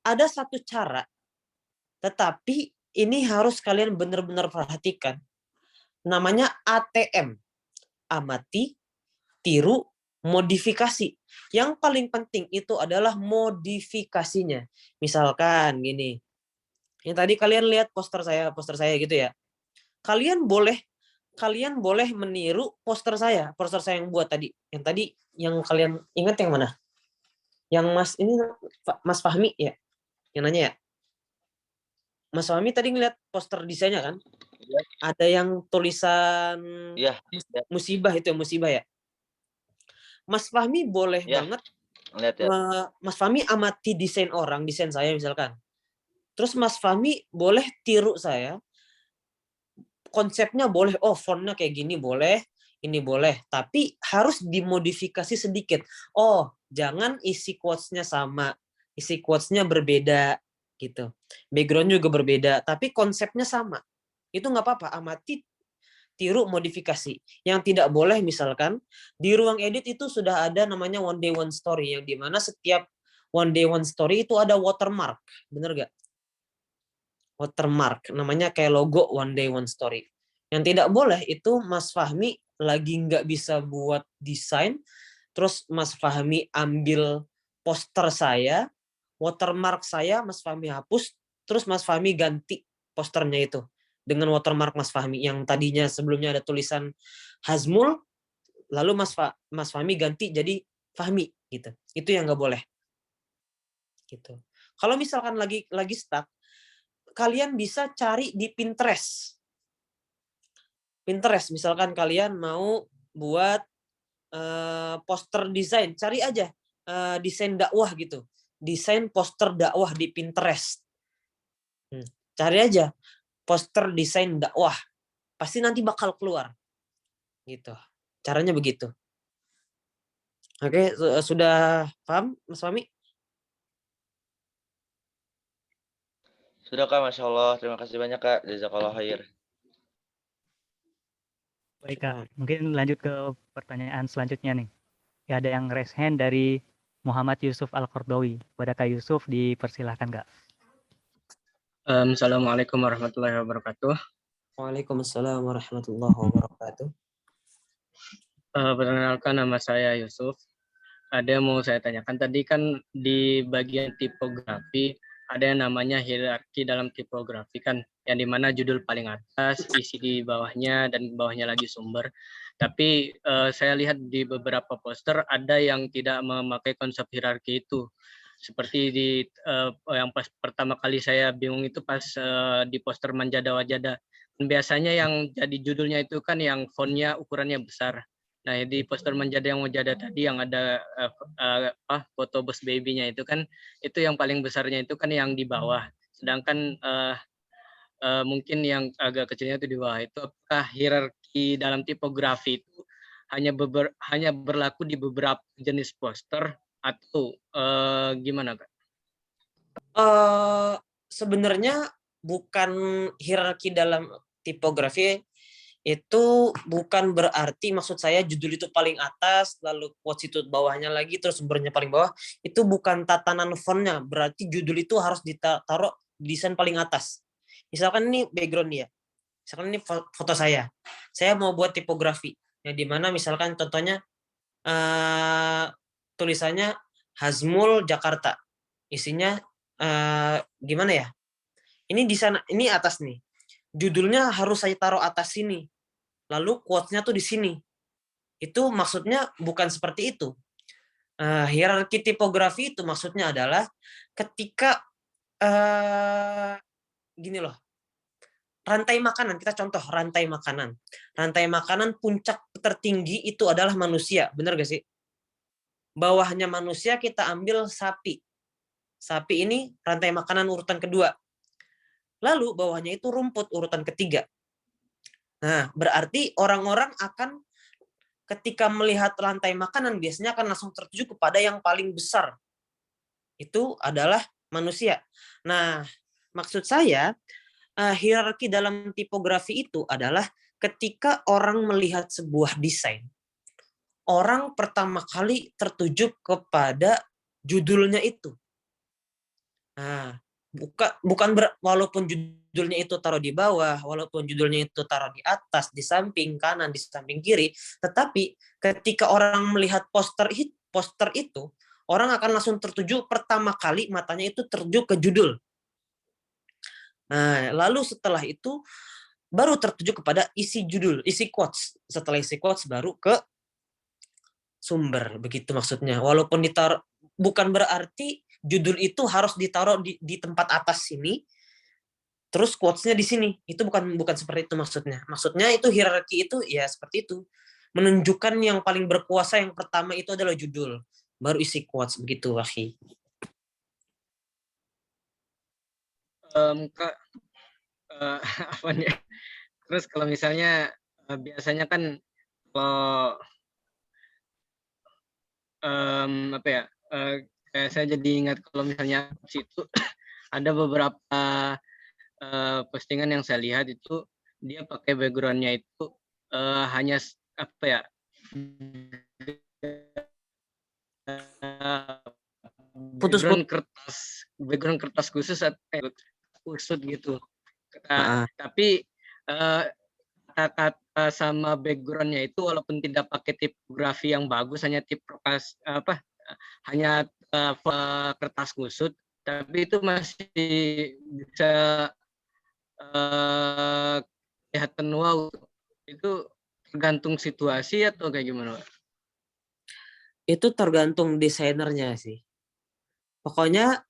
ada satu cara, tetapi ini harus kalian benar-benar perhatikan. Namanya ATM, amati, tiru, modifikasi. Yang paling penting itu adalah modifikasinya. Misalkan gini, yang tadi kalian lihat poster saya gitu ya. Kalian boleh meniru poster saya yang buat tadi. Yang tadi yang kalian ingat yang mana? Yang Mas Fahmi ya, yang nanya ya. Mas Fahmi tadi ngeliat poster desainnya kan? Ya. Ada yang tulisan Iya. musibah, itu musibah ya. Mas Fahmi boleh Ya. banget. Lihat ya. Mas Fahmi amati desain saya misalkan. Terus Mas Fahmi boleh tiru saya. Konsepnya boleh, oh fontnya kayak gini boleh, ini boleh. Tapi harus dimodifikasi sedikit. Oh, jangan isi quotes-nya sama. Isi quotes-nya berbeda gitu. Background juga berbeda, tapi konsepnya sama. Itu nggak apa-apa, amati, tiru, modifikasi. Yang tidak boleh misalkan di ruang edit itu sudah ada namanya one day one story, yang dimana setiap one day one story itu ada watermark, bener gak? Watermark, namanya kayak logo one day one story. Yang tidak boleh itu Mas Fahmi lagi nggak bisa buat desain, terus Mas Fahmi ambil poster saya, watermark saya, Mas Fahmi hapus, terus Mas Fahmi ganti posternya itu dengan watermark Mas Fahmi yang tadinya sebelumnya ada tulisan Hazmul, lalu Mas Fahmi ganti jadi Fahmi gitu. Itu yang nggak boleh. Gitu. Kalau misalkan lagi stuck, kalian bisa cari di Pinterest. Pinterest, misalkan kalian mau buat poster desain, cari aja desain dakwah gitu. Desain poster dakwah di Pinterest. Cari aja poster desain dakwah. Pasti nanti bakal keluar. Gitu. Caranya begitu. Oke, sudah paham Mas Fahmi? Sudah Kak, Masya Allah. Terima kasih banyak Kak. Jazakallah khair. Baik Kak, mungkin lanjut ke pertanyaan selanjutnya nih. Ya, ada yang raise hand dari Muhammad Yusuf Al-Qardawi. Kepada Kak Yusuf, dipersilahkan Kak. Assalamualaikum warahmatullahi wabarakatuh. Waalaikumsalam warahmatullahi wabarakatuh. Perkenalkan, nama saya Yusuf. Ada yang mau saya tanyakan, tadi kan di bagian tipografi ada yang namanya hierarki dalam tipografi kan, yang dimana judul paling atas, isi di bawahnya, dan bawahnya lagi sumber. Tapi saya lihat di beberapa poster ada yang tidak memakai konsep hierarki itu. Seperti yang pas pertama kali saya bingung itu pas di poster Manjada Wajada. Dan biasanya yang jadi judulnya itu kan yang fontnya ukurannya besar. Nah, di poster Manjada yang Wajada tadi yang ada foto bos baby-nya itu kan, itu yang paling besarnya itu kan yang di bawah. Sedangkan mungkin yang agak kecilnya itu di bawah. Itu apakah hierarki dalam tipografi itu hanya berlaku di beberapa jenis poster atau gimana Kak? Sebenarnya bukan hierarki dalam tipografi, itu bukan berarti maksud saya judul itu paling atas, lalu quotes itu bawahnya lagi, terus sumbernya paling bawah. Itu bukan tatanan fontnya, berarti judul itu harus ditaruh desain paling atas. Misalkan ini background dia, misalkan ini foto saya mau buat tipografi, yang dimana misalkan contohnya tulisannya Hazmul Jakarta, isinya gimana ya? Ini di sana, ini atas nih. Judulnya harus saya taruh atas sini. Lalu quotes-nya tuh di sini. Itu maksudnya bukan seperti itu. Hierarki tipografi itu maksudnya adalah ketika gini loh. rantai makanan, kita contoh rantai makanan. Rantai makanan puncak tertinggi itu adalah manusia, benar gak sih? Bawahnya manusia kita ambil sapi. Sapi ini rantai makanan urutan kedua. Lalu bawahnya itu rumput urutan ketiga. Nah, berarti orang-orang akan ketika melihat rantai makanan biasanya akan langsung tertuju kepada yang paling besar. Itu adalah manusia. Nah, maksud saya hierarki dalam tipografi itu adalah ketika orang melihat sebuah desain, orang pertama kali tertuju kepada judulnya itu. Nah, walaupun judulnya itu taruh di bawah, walaupun judulnya itu taruh di atas, di samping kanan, di samping kiri, tetapi ketika orang melihat poster itu, orang akan langsung tertuju pertama kali matanya itu tertuju ke judul. Nah, lalu setelah itu baru tertuju kepada isi judul, isi quotes. Setelah isi quotes baru ke sumber, begitu maksudnya. Walaupun ditaruh, bukan berarti judul itu harus ditaruh di tempat atas sini, terus quotes-nya di sini. Itu bukan seperti itu maksudnya. Maksudnya itu hierarki itu ya seperti itu. Menunjukkan yang paling berkuasa yang pertama itu adalah judul, baru isi quotes, begitu, Wakhi. Kak, apa nih? Terus kalau misalnya biasanya kan kalau apa ya? Kayak saya jadi ingat kalau misalnya situ ada beberapa postingan yang saya lihat itu dia pakai backgroundnya itu hanya apa ya? Background kertas khusus kusut gitu. Tapi kata-kata sama backgroundnya itu walaupun tidak pakai tipografi yang bagus, hanya hanya kertas kusut, tapi itu masih bisa kelihatan wow. Itu tergantung situasi atau kayak gimana, Pak? Itu tergantung desainernya sih. Pokoknya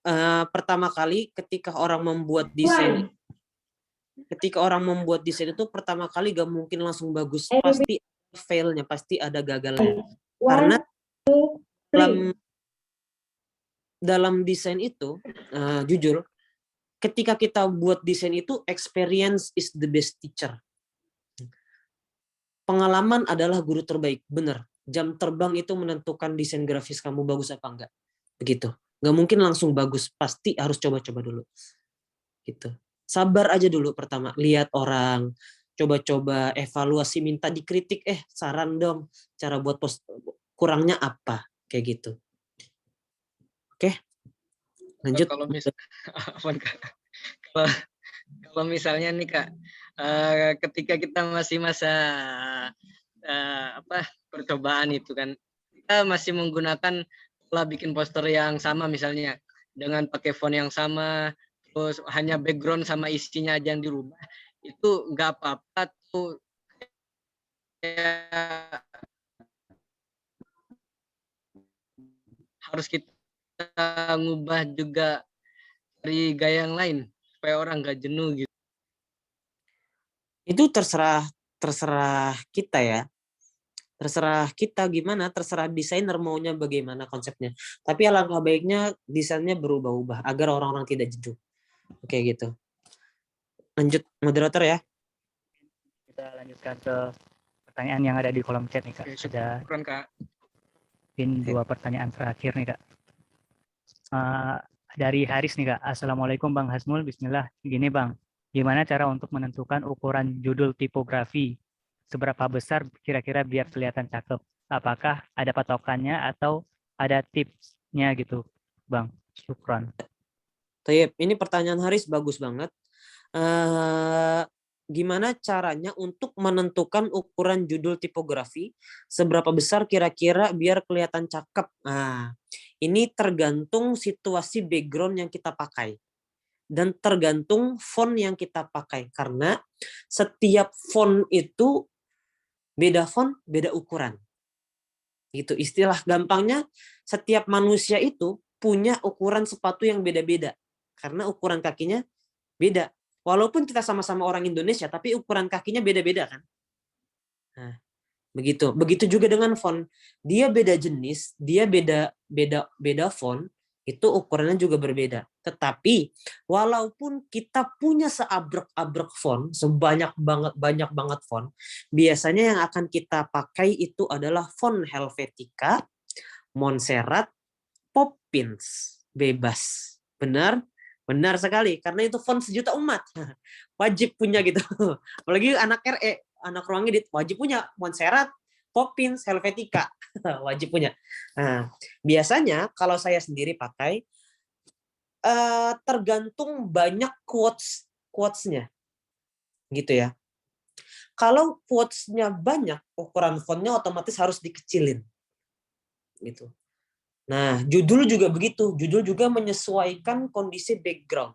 pertama kali ketika orang membuat desain itu pertama kali gak mungkin langsung bagus, pasti failnya, pasti ada gagalnya. Karena dalam desain itu jujur, ketika kita buat desain itu experience is the best teacher. Pengalaman adalah guru terbaik, bener. Jam terbang itu menentukan desain grafis kamu bagus apa enggak. Begitu. Nggak mungkin langsung bagus, pasti harus coba-coba dulu. Gitu. Sabar aja dulu pertama, lihat orang, coba-coba evaluasi, minta dikritik, saran dong, cara buat post kurangnya apa, kayak gitu. Oke, lanjut. Kalau misalnya nih Kak, ketika kita masih masa percobaan itu kan, kita masih menggunakan pola bikin poster yang sama misalnya dengan pakai font yang sama, terus hanya background sama isinya aja yang dirubah, itu nggak apa-apa tuh. Harus kita ngubah juga dari gaya yang lain supaya orang nggak jenuh gitu. Itu terserah kita ya. Terserah kita gimana, terserah desainer maunya bagaimana konsepnya. Tapi alangkah baiknya desainnya berubah-ubah agar orang-orang tidak jenuh. Oke gitu. Lanjut moderator ya. Kita lanjutkan ke pertanyaan yang ada di kolom chat nih Kak. Ada Kak. 2 pertanyaan terakhir nih Kak. Dari Haris nih Kak. Assalamualaikum Bang Hasmul. Bismillah. Gini Bang, gimana cara untuk menentukan ukuran judul tipografi? Seberapa besar kira-kira biar kelihatan cakep? Apakah ada patokannya atau ada tipsnya gitu Bang? Syukran. Tayyip, ini pertanyaan Haris bagus banget. Gimana caranya untuk menentukan ukuran judul tipografi? Seberapa besar kira-kira biar kelihatan cakep? Nah, ini tergantung situasi background yang kita pakai. Dan tergantung font yang kita pakai. Karena setiap font itu beda font, beda ukuran. Itu istilah gampangnya, setiap manusia itu punya ukuran sepatu yang beda-beda. Karena ukuran kakinya beda. Walaupun kita sama-sama orang Indonesia, tapi ukuran kakinya beda-beda kan. Nah, begitu. Begitu juga dengan font. Dia beda jenis, dia beda font, itu ukurannya juga berbeda. Tetapi walaupun kita punya seabrek-abrek font, banyak banget font, biasanya yang akan kita pakai itu adalah font Helvetica, Montserrat, Poppins, bebas. Benar? Benar sekali, karena itu font sejuta umat. Wajib punya gitu. Apalagi anak RE, anak ruang edit, wajib punya Montserrat, Poppins, Helvetica. Wajib punya. Nah, biasanya kalau saya sendiri pakai, tergantung banyak quotes-nya. Gitu ya. Kalau quotes-nya banyak, ukuran fontnya otomatis harus dikecilin. Gitu. Nah, judul juga begitu. Judul juga menyesuaikan kondisi background.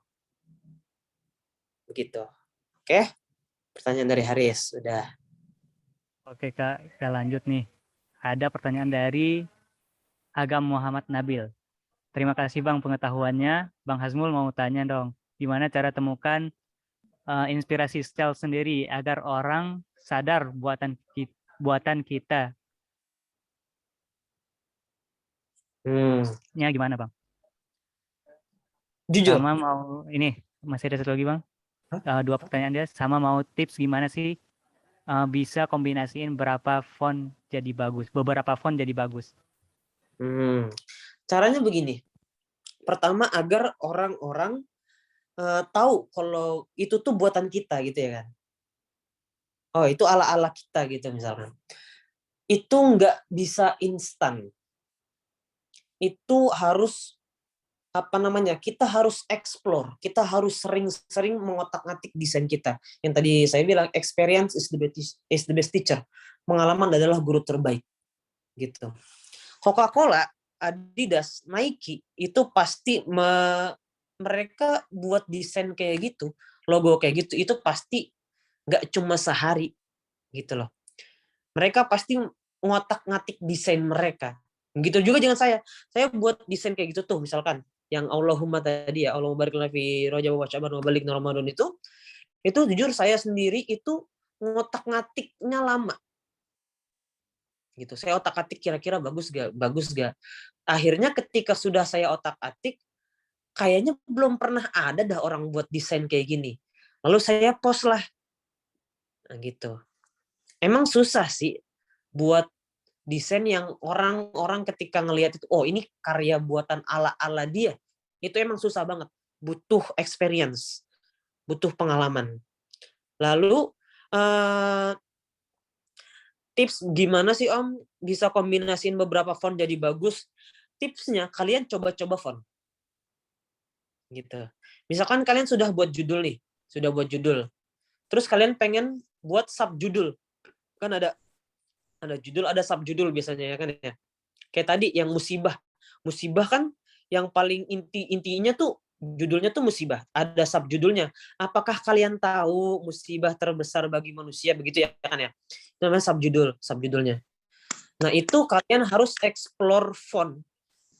Begitu. Oke. Pertanyaan dari Haris. Sudah. Oke Kak, kita lanjut nih. Ada pertanyaan dari Agam Muhammad Nabil. Terima kasih Bang pengetahuannya. Bang Hazmul mau tanya dong, gimana cara temukan inspirasi style sendiri agar orang sadar buatan kita. Nya gimana Bang? Jujur. Sama mau ini masih ada satu lagi Bang. Dua pertanyaan dia. Sama mau tips gimana sih bisa kombinasiin beberapa font jadi bagus. Caranya begini. Pertama agar orang-orang tahu kalau itu tuh buatan kita gitu ya kan. Oh itu ala-ala kita gitu misalkan. Itu nggak bisa instan. Itu harus kita harus explore, kita harus sering-sering mengotak-ngatik desain kita. Yang tadi saya bilang experience is the best teacher. Pengalaman adalah guru terbaik. Gitu. Coca-Cola, Adidas, Nike itu pasti mereka buat desain kayak gitu, logo kayak gitu itu pasti nggak cuma sehari gitu loh. Mereka pasti ngotak-ngatik desain mereka. Gitu juga dengan saya buat desain kayak gitu tuh misalkan yang Allahumma tadi ya, Allahumma barik lana fi Rajab wa Sya'ban wa baligna Ramadan itu jujur saya sendiri itu ngotak-ngatiknya lama. Gitu. Saya otak-atik kira-kira bagus gak. Akhirnya ketika sudah saya otak-atik, kayaknya belum pernah ada dah orang buat desain kayak gini. Lalu saya post lah. Nah, gitu. Emang susah sih buat desain yang orang-orang ketika ngelihat itu, oh ini karya buatan ala-ala dia. Itu emang susah banget. Butuh experience. Butuh pengalaman. Lalu, tips gimana sih Om bisa kombinasiin beberapa font jadi bagus? Tipsnya kalian coba-coba font. Gitu. Misalkan kalian sudah buat judul nih, Terus kalian pengen buat subjudul. Kan ada judul, ada subjudul biasanya ya kan ya. Kayak tadi yang musibah. Musibah kan yang paling intinya tuh judulnya tuh musibah. Ada subjudulnya. Apakah kalian tahu musibah terbesar bagi manusia begitu ya kan ya? Itu namanya subjudulnya. Nah, itu kalian harus explore font.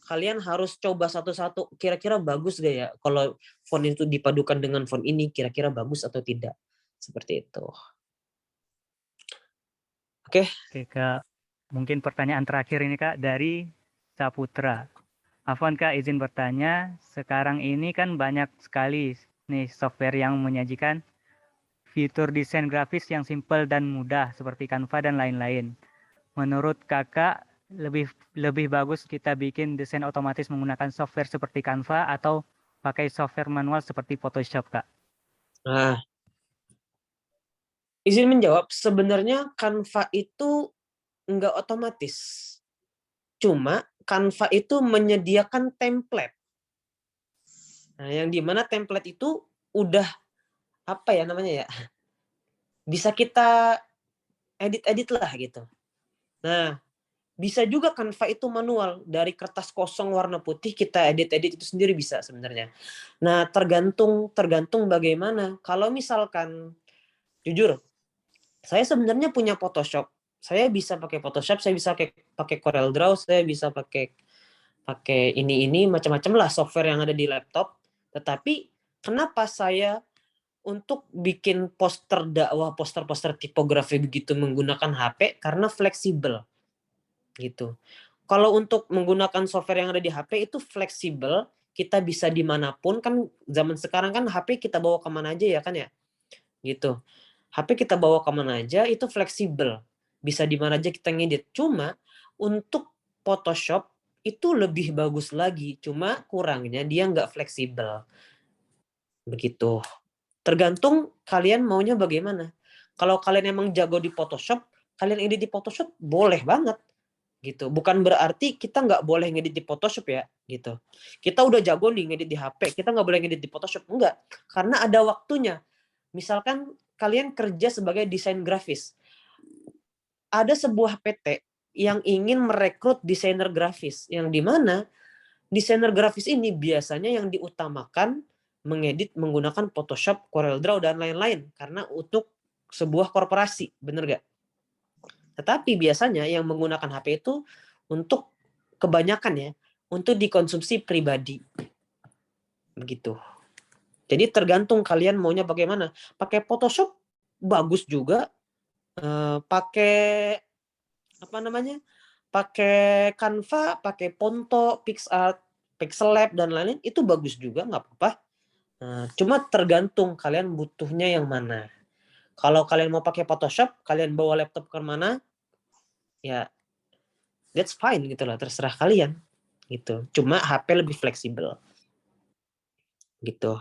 Kalian harus coba satu-satu, kira-kira bagus gak ya kalau font itu dipadukan dengan font ini, kira-kira bagus atau tidak. Seperti itu. Oke. Kak, mungkin pertanyaan terakhir ini Kak dari Saputra. Afwan Kak, izin bertanya, sekarang ini kan banyak sekali nih software yang menyajikan fitur desain grafis yang simpel dan mudah seperti Canva dan lain-lain. Menurut Kakak, lebih bagus kita bikin desain otomatis menggunakan software seperti Canva atau pakai software manual seperti Photoshop, Kak? Nah, izin menjawab, sebenarnya Canva itu nggak otomatis. Cuma Canva itu menyediakan template. Nah, yang dimana template itu udah apa ya namanya ya, bisa kita edit lah gitu. Nah, bisa juga Canva itu manual, dari kertas kosong warna putih kita edit itu sendiri bisa sebenarnya. Nah, tergantung bagaimana. Kalau misalkan jujur, saya sebenarnya punya Photoshop. Saya bisa pakai Photoshop, saya bisa pakai Corel Draw, saya bisa pakai ini macam-macam lah software yang ada di laptop. Tetapi kenapa saya untuk bikin poster dakwah, poster-poster tipografi begitu menggunakan HP karena fleksibel gitu. Kalau untuk menggunakan software yang ada di HP itu fleksibel, kita bisa dimanapun, kan zaman sekarang kan HP kita bawa kemana aja ya kan ya, gitu. HP kita bawa kemana aja itu fleksibel, bisa di mana aja kita ngedit. Cuma untuk Photoshop itu lebih bagus lagi, cuma kurangnya dia nggak fleksibel, begitu. Tergantung kalian maunya bagaimana. Kalau kalian emang jago di Photoshop, kalian edit di Photoshop boleh banget gitu. Bukan berarti kita nggak boleh ngedit di Photoshop ya gitu. Kita udah jago nih ngedit di HP, kita nggak boleh ngedit di Photoshop, enggak. Karena ada waktunya. Misalkan kalian kerja sebagai desain grafis. Ada sebuah PT yang ingin merekrut desainer grafis, yang dimana desainer grafis ini biasanya yang diutamakan mengedit menggunakan Photoshop, CorelDRAW, dan lain-lain. Karena untuk sebuah korporasi, bener gak? Tetapi biasanya yang menggunakan HP itu untuk kebanyakan ya, untuk dikonsumsi pribadi. Begitu. Jadi tergantung kalian maunya bagaimana. Pakai Photoshop bagus juga. Pakai apa namanya? Pakai Canva, pakai Ponto, PixArt, Pixellab dan lain-lain itu bagus juga, nggak apa-apa. Cuma tergantung kalian butuhnya yang mana. Kalau kalian mau pakai Photoshop, kalian bawa laptop ke mana, ya that's fine gitu lah, terserah kalian gitu. Cuma HP lebih fleksibel gitu.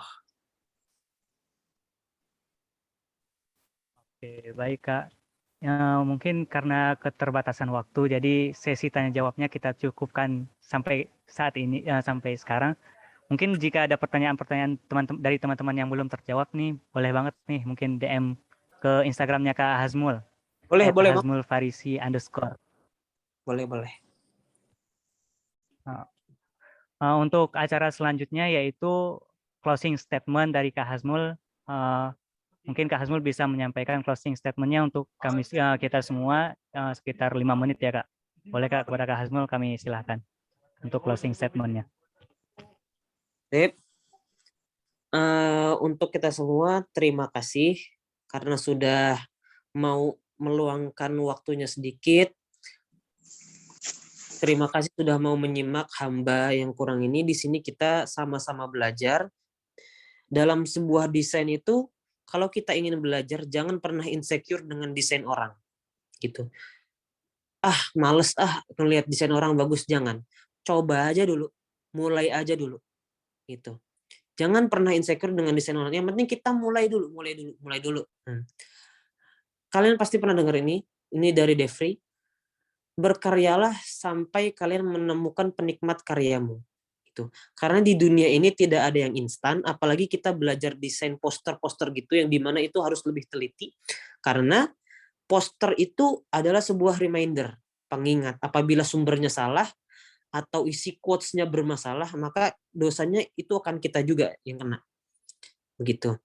Oke, baik Kak. Ya, mungkin karena keterbatasan waktu, jadi sesi tanya jawabnya kita cukupkan sampai saat ini, sampai sekarang. Mungkin jika ada pertanyaan-pertanyaan dari teman-teman yang belum terjawab nih, boleh banget nih mungkin DM ke Instagramnya Kak Hazmul. Boleh. Hazmul Farisi _ Boleh. Untuk acara selanjutnya yaitu closing statement dari Kak Hazmul. Mungkin Kak Hazmul bisa menyampaikan closing statement-nya untuk kami kita semua sekitar 5 menit ya Kak. Boleh Kak, kepada Kak Hazmul kami silahkan untuk closing statement-nya. Sip. Untuk kita semua terima kasih karena sudah mau meluangkan waktunya sedikit. Terima kasih sudah mau menyimak hamba yang kurang ini. Di sini kita sama-sama belajar. Dalam sebuah desain itu, kalau kita ingin belajar, jangan pernah insecure dengan desain orang. Gitu. Males ngelihat desain orang bagus, jangan. Coba aja dulu. Mulai aja dulu. Gitu. Jangan pernah insecure dengan desain orang. Yang penting kita mulai dulu. Kalian pasti pernah dengar ini dari Devry. Berkaryalah sampai kalian menemukan penikmat karyamu. Gitu. Karena di dunia ini tidak ada yang instan, apalagi kita belajar desain poster-poster gitu yang dimana itu harus lebih teliti. Karena poster itu adalah sebuah reminder, pengingat. Apabila sumbernya salah atau isi quotes-nya bermasalah, maka dosanya itu akan kita juga yang kena. Begitu.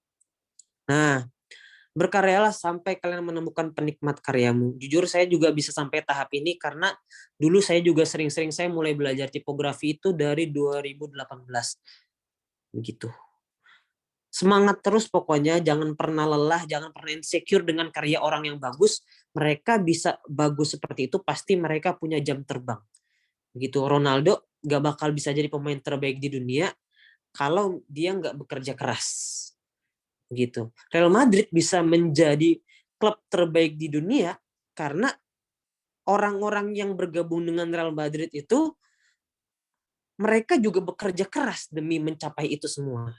Nah, berkaryalah sampai kalian menemukan penikmat karyamu. Jujur saya juga bisa sampai tahap ini karena dulu saya juga sering-sering saya mulai belajar tipografi itu dari 2018. Begitu. Semangat terus pokoknya, jangan pernah lelah, jangan pernah insecure dengan karya orang yang bagus. Mereka bisa bagus seperti itu, pasti mereka punya jam terbang. Begitu. Ronaldo gak bakal bisa jadi pemain terbaik di dunia kalau dia nggak bekerja keras. Gitu. Real Madrid bisa menjadi klub terbaik di dunia karena orang-orang yang bergabung dengan Real Madrid itu mereka juga bekerja keras demi mencapai itu semua.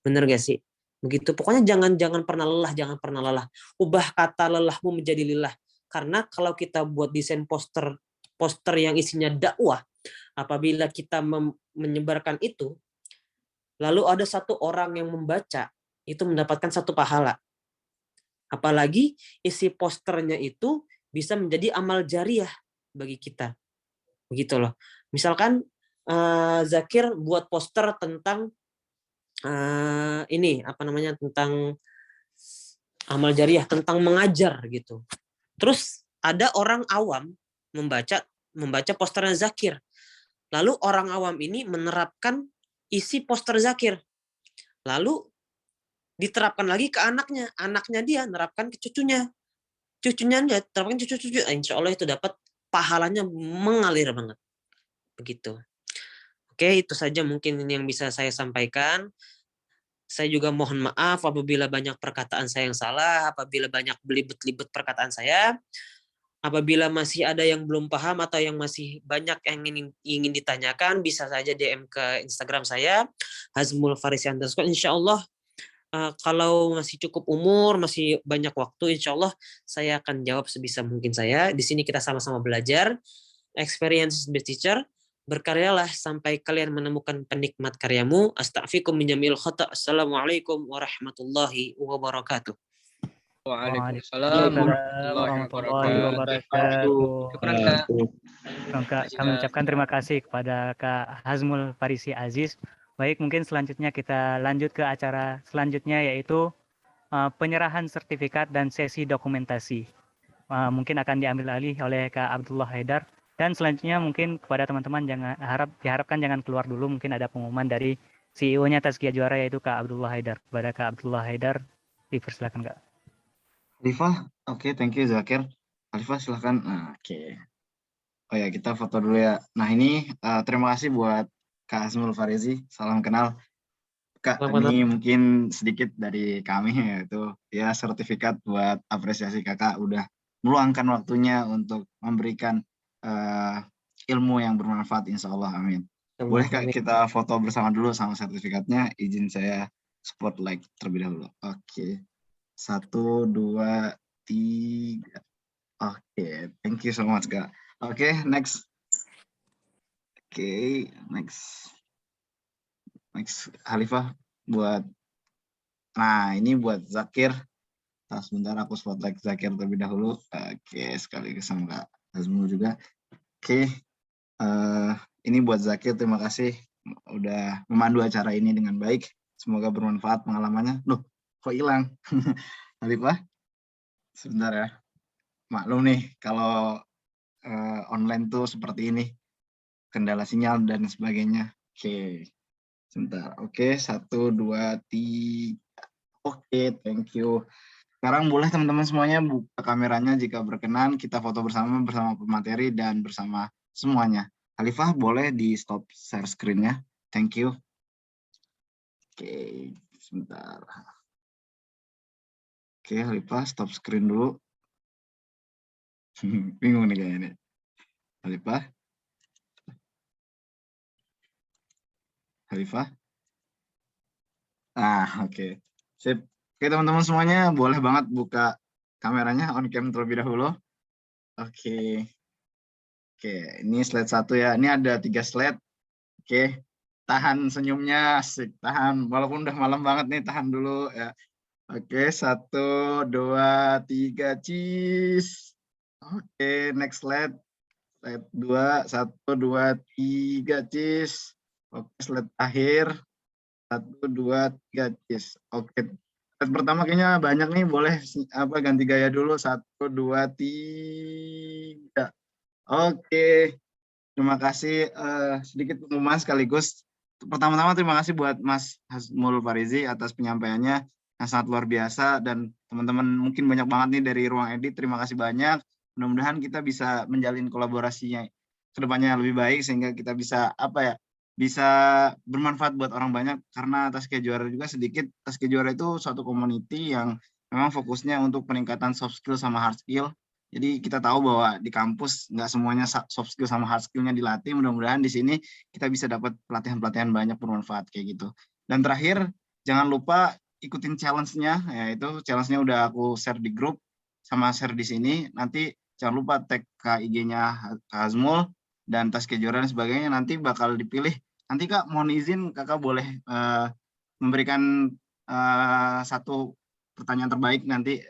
Bener gak sih? Begitu. Pokoknya jangan pernah lelah. Ubah kata lelahmu menjadi lilah. Karena kalau kita buat desain poster yang isinya dakwah, apabila kita menyebarkan itu, lalu ada satu orang yang membaca, itu mendapatkan satu pahala. Apalagi isi posternya itu bisa menjadi amal jariah bagi kita. Begitu loh. Misalkan Zakir buat poster tentang tentang amal jariah, tentang mengajar gitu. Terus ada orang awam membaca posternya Zakir. Lalu orang awam ini menerapkan isi poster Zakir. Lalu diterapkan lagi ke anaknya dia nerapkan ke cucunya dia terapkan ke cucu insya Allah itu dapat pahalanya mengalir banget begitu. Oke, itu saja mungkin yang bisa saya sampaikan. Saya juga mohon maaf apabila banyak perkataan saya yang salah, apabila banyak belibet-libet perkataan saya. Apabila masih ada yang belum paham atau yang masih banyak yang ingin ditanyakan, bisa saja DM ke Instagram saya, Hazmul Farisi _ Insya Allah, kalau masih cukup umur, masih banyak waktu, insya Allah saya akan jawab sebisa mungkin saya. Di sini kita sama-sama belajar, experience best teacher, berkaryalah sampai kalian menemukan penikmat karyamu. Astaghfirukum min jamil khata'. Assalamualaikum warahmatullahi wabarakatuh. Waalaikumsalam warahmatullahi wabarakatuh. Syukran, Kak. Kak, kami ucapkan terima kasih kepada Kak Hazmul Farisi Aziz. Baik, mungkin selanjutnya kita lanjut ke acara selanjutnya, yaitu penyerahan sertifikat dan sesi dokumentasi. Mungkin akan diambil alih oleh Kak Abdullah Haidar. Dan selanjutnya mungkin kepada teman-teman diharapkan jangan keluar dulu, mungkin ada pengumuman dari CEO-nya Tazkiyah Juara, yaitu Kak Abdullah Haidar. Kepada Kak Abdullah Haidar, dipersilakan, Kak. Khalifah, oke, thank you Zakir. Khalifah silahkan. Nah, oke. Oh ya, kita foto dulu ya. Nah ini terima kasih buat Kak Hazmul Farisi. Salam kenal. Kak, ini mungkin sedikit dari kami, yaitu ya sertifikat buat apresiasi kakak udah meluangkan waktunya untuk memberikan ilmu yang bermanfaat, insya Allah, amin. Boleh Kak kita foto bersama dulu sama sertifikatnya? Izin saya spotlight terlebih dahulu. Oke. 1, 2, 3. Oke, thank you so much Kak. Oke, next. Oke, next Khalifah buat. Nah, ini buat Zakir. Nah, sebentar aku spotlight Zakir terlebih dahulu. Oke, sekaligus sama Kak Hazmul juga. Oke, ini buat Zakir, terima kasih udah memandu acara ini dengan baik. Semoga bermanfaat pengalamannya. Loh, kok hilang? Khalifah, sebentar ya. Maklum nih, kalau online tuh seperti ini. Kendala sinyal dan sebagainya. Oke, sebentar. Oke, 1, 2, 3. Oke, thank you. Sekarang boleh teman-teman semuanya buka kameranya jika berkenan. Kita foto bersama pemateri dan bersama semuanya. Khalifah boleh di stop share screen-nya. Thank you. Oke, sebentar. Oke, Khalifah stop screen dulu. Bingung nih kayaknya. Khalifah. Oke. Sip. Oke, teman-teman semuanya boleh banget buka kameranya on cam terlebih dahulu. Oke. Oke, ini slide 1 ya. Ini ada 3 slide. Oke. Tahan senyumnya, asik. Tahan. Walaupun udah malam banget nih, tahan dulu ya. Oke, 1, 2, 3, cheese. Oke, next slide. Slide 2, 1, 2, 3, cheese. Oke, slide akhir. 1, 2, 3, cheese. Oke. Slide pertama kayaknya banyak nih, boleh ganti gaya dulu. 1, 2, 3. Oke. Terima kasih. Sedikit pengumuman sekaligus. Pertama-tama terima kasih buat Mas Hazmul Farisi atas penyampaiannya yang sangat luar biasa, dan teman-teman mungkin banyak banget nih dari ruang edit. Terima kasih banyak. Mudah-mudahan kita bisa menjalin kolaborasinya ke depannya lebih baik sehingga kita bisa bisa bermanfaat buat orang banyak, karena Tazkiyah Juara juga sedikit. Tazkiyah Juara itu suatu community yang memang fokusnya untuk peningkatan soft skill sama hard skill. Jadi kita tahu bahwa di kampus nggak semuanya soft skill sama hard skill-nya dilatih. Mudah-mudahan di sini kita bisa dapat pelatihan-pelatihan banyak bermanfaat kayak gitu. Dan terakhir, jangan lupa ikutin challenge-nya, yaitu challenge-nya udah aku share di grup sama share di sini. Nanti jangan lupa tag ke IG-nya Hazmul dan Tazkiyah Juara dan sebagainya. Nanti bakal dipilih. Nanti Kak, mohon izin Kakak boleh memberikan satu pertanyaan terbaik, nanti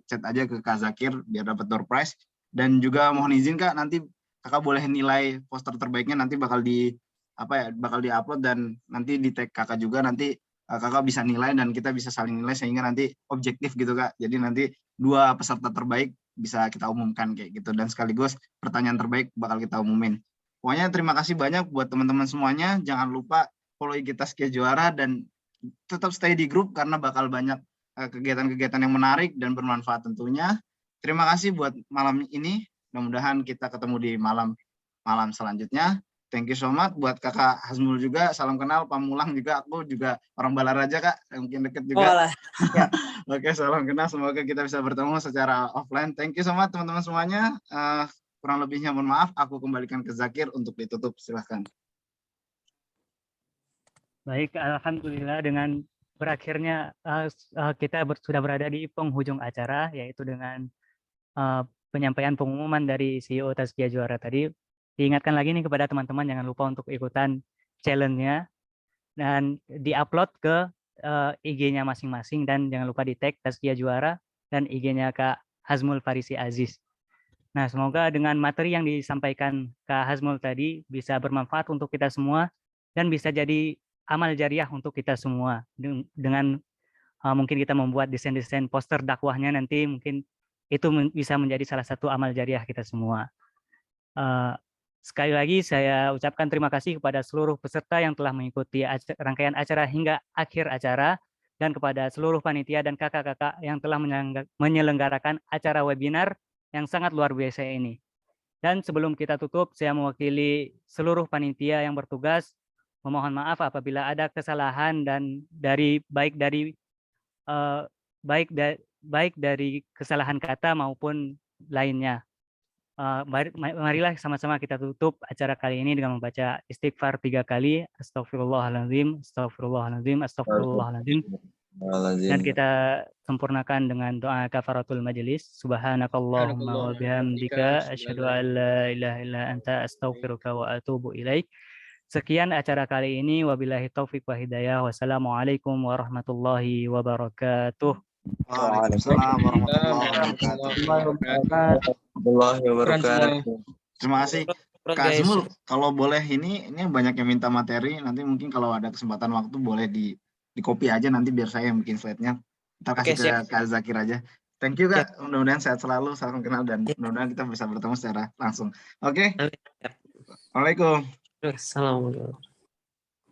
chat aja ke Kak Zakir biar dapat door prize. Dan juga mohon izin Kak, nanti Kakak boleh nilai poster terbaiknya, nanti bakal di-upload dan nanti di tag Kakak juga. Nanti Kakak bisa nilai dan kita bisa saling nilai sehingga nanti objektif gitu Kak. Jadi nanti 2 peserta terbaik bisa kita umumkan kayak gitu, dan sekaligus pertanyaan terbaik bakal kita umumin. Pokoknya terima kasih banyak buat teman-teman semuanya. Jangan lupa follow IG Tazkiyah Juara dan tetap stay di grup karena bakal banyak kegiatan-kegiatan yang menarik dan bermanfaat tentunya. Terima kasih buat malam ini. Mudah-mudahan kita ketemu di malam selanjutnya. Thank you so much buat Kakak Hazmul juga. Salam kenal, Pamulang juga. Aku juga orang Balaraja, Kak. Mungkin deket juga. Oh lah. Ya. Oke, salam kenal. Semoga kita bisa bertemu secara offline. Thank you so much teman-teman semuanya. Kurang lebihnya mohon maaf. Aku kembalikan ke Zakir untuk ditutup. Silahkan. Baik, alhamdulillah dengan berakhirnya kita sudah berada di penghujung acara, yaitu dengan penyampaian pengumuman dari CEO Tazkiyah Juara tadi. Diingatkan lagi nih kepada teman-teman, jangan lupa untuk ikutan challenge-nya dan diupload ke IG-nya masing-masing, dan jangan lupa di tag Tazkiyah Juara dan IG-nya Kak Hazmul Farisi Aziz. Nah, semoga dengan materi yang disampaikan Kak Hazmul tadi bisa bermanfaat untuk kita semua dan bisa jadi amal jariah untuk kita semua. Dengan mungkin kita membuat desain-desain poster dakwahnya nanti, mungkin itu bisa menjadi salah satu amal jariah kita semua. Sekali lagi saya ucapkan terima kasih kepada seluruh peserta yang telah mengikuti rangkaian acara hingga akhir acara, dan kepada seluruh panitia dan kakak-kakak yang telah menyelenggarakan acara webinar yang sangat luar biasa ini. Dan sebelum kita tutup, saya mewakili seluruh panitia yang bertugas memohon maaf apabila ada kesalahan dan baik dari kesalahan kata maupun lainnya. Marilah sama-sama kita tutup acara kali ini dengan membaca istighfar 3 kali. Astagfirullahaladzim, astagfirullahaladzim, astagfirullahaladzim. Dan kita sempurnakan dengan doa kafaratul majelis. Subhanakallahumma wa bihamdika asyhadu an la ilaha illa anta astaghfiruka wa atubu ilaik. Sekian acara kali ini. Wabillahi taufik wa hidayah. Wassalamualaikum warahmatullahi wabarakatuh. Waalaikumsalam warahmatullahi wabarakatuh. Terima kasih Kak Hazmul. Kalau boleh ini banyak yang minta materi. Nanti mungkin kalau ada kesempatan waktu boleh di copy aja nanti biar saya yang bikin slide-nya. Ntar kasih ke Kak Zakir aja. Thank you Kak. Mudah-mudahan sehat selalu, salam kenal, dan mudah-mudahan kita bisa bertemu secara langsung. Oke. Waalaikumsalam. Assalamualaikum.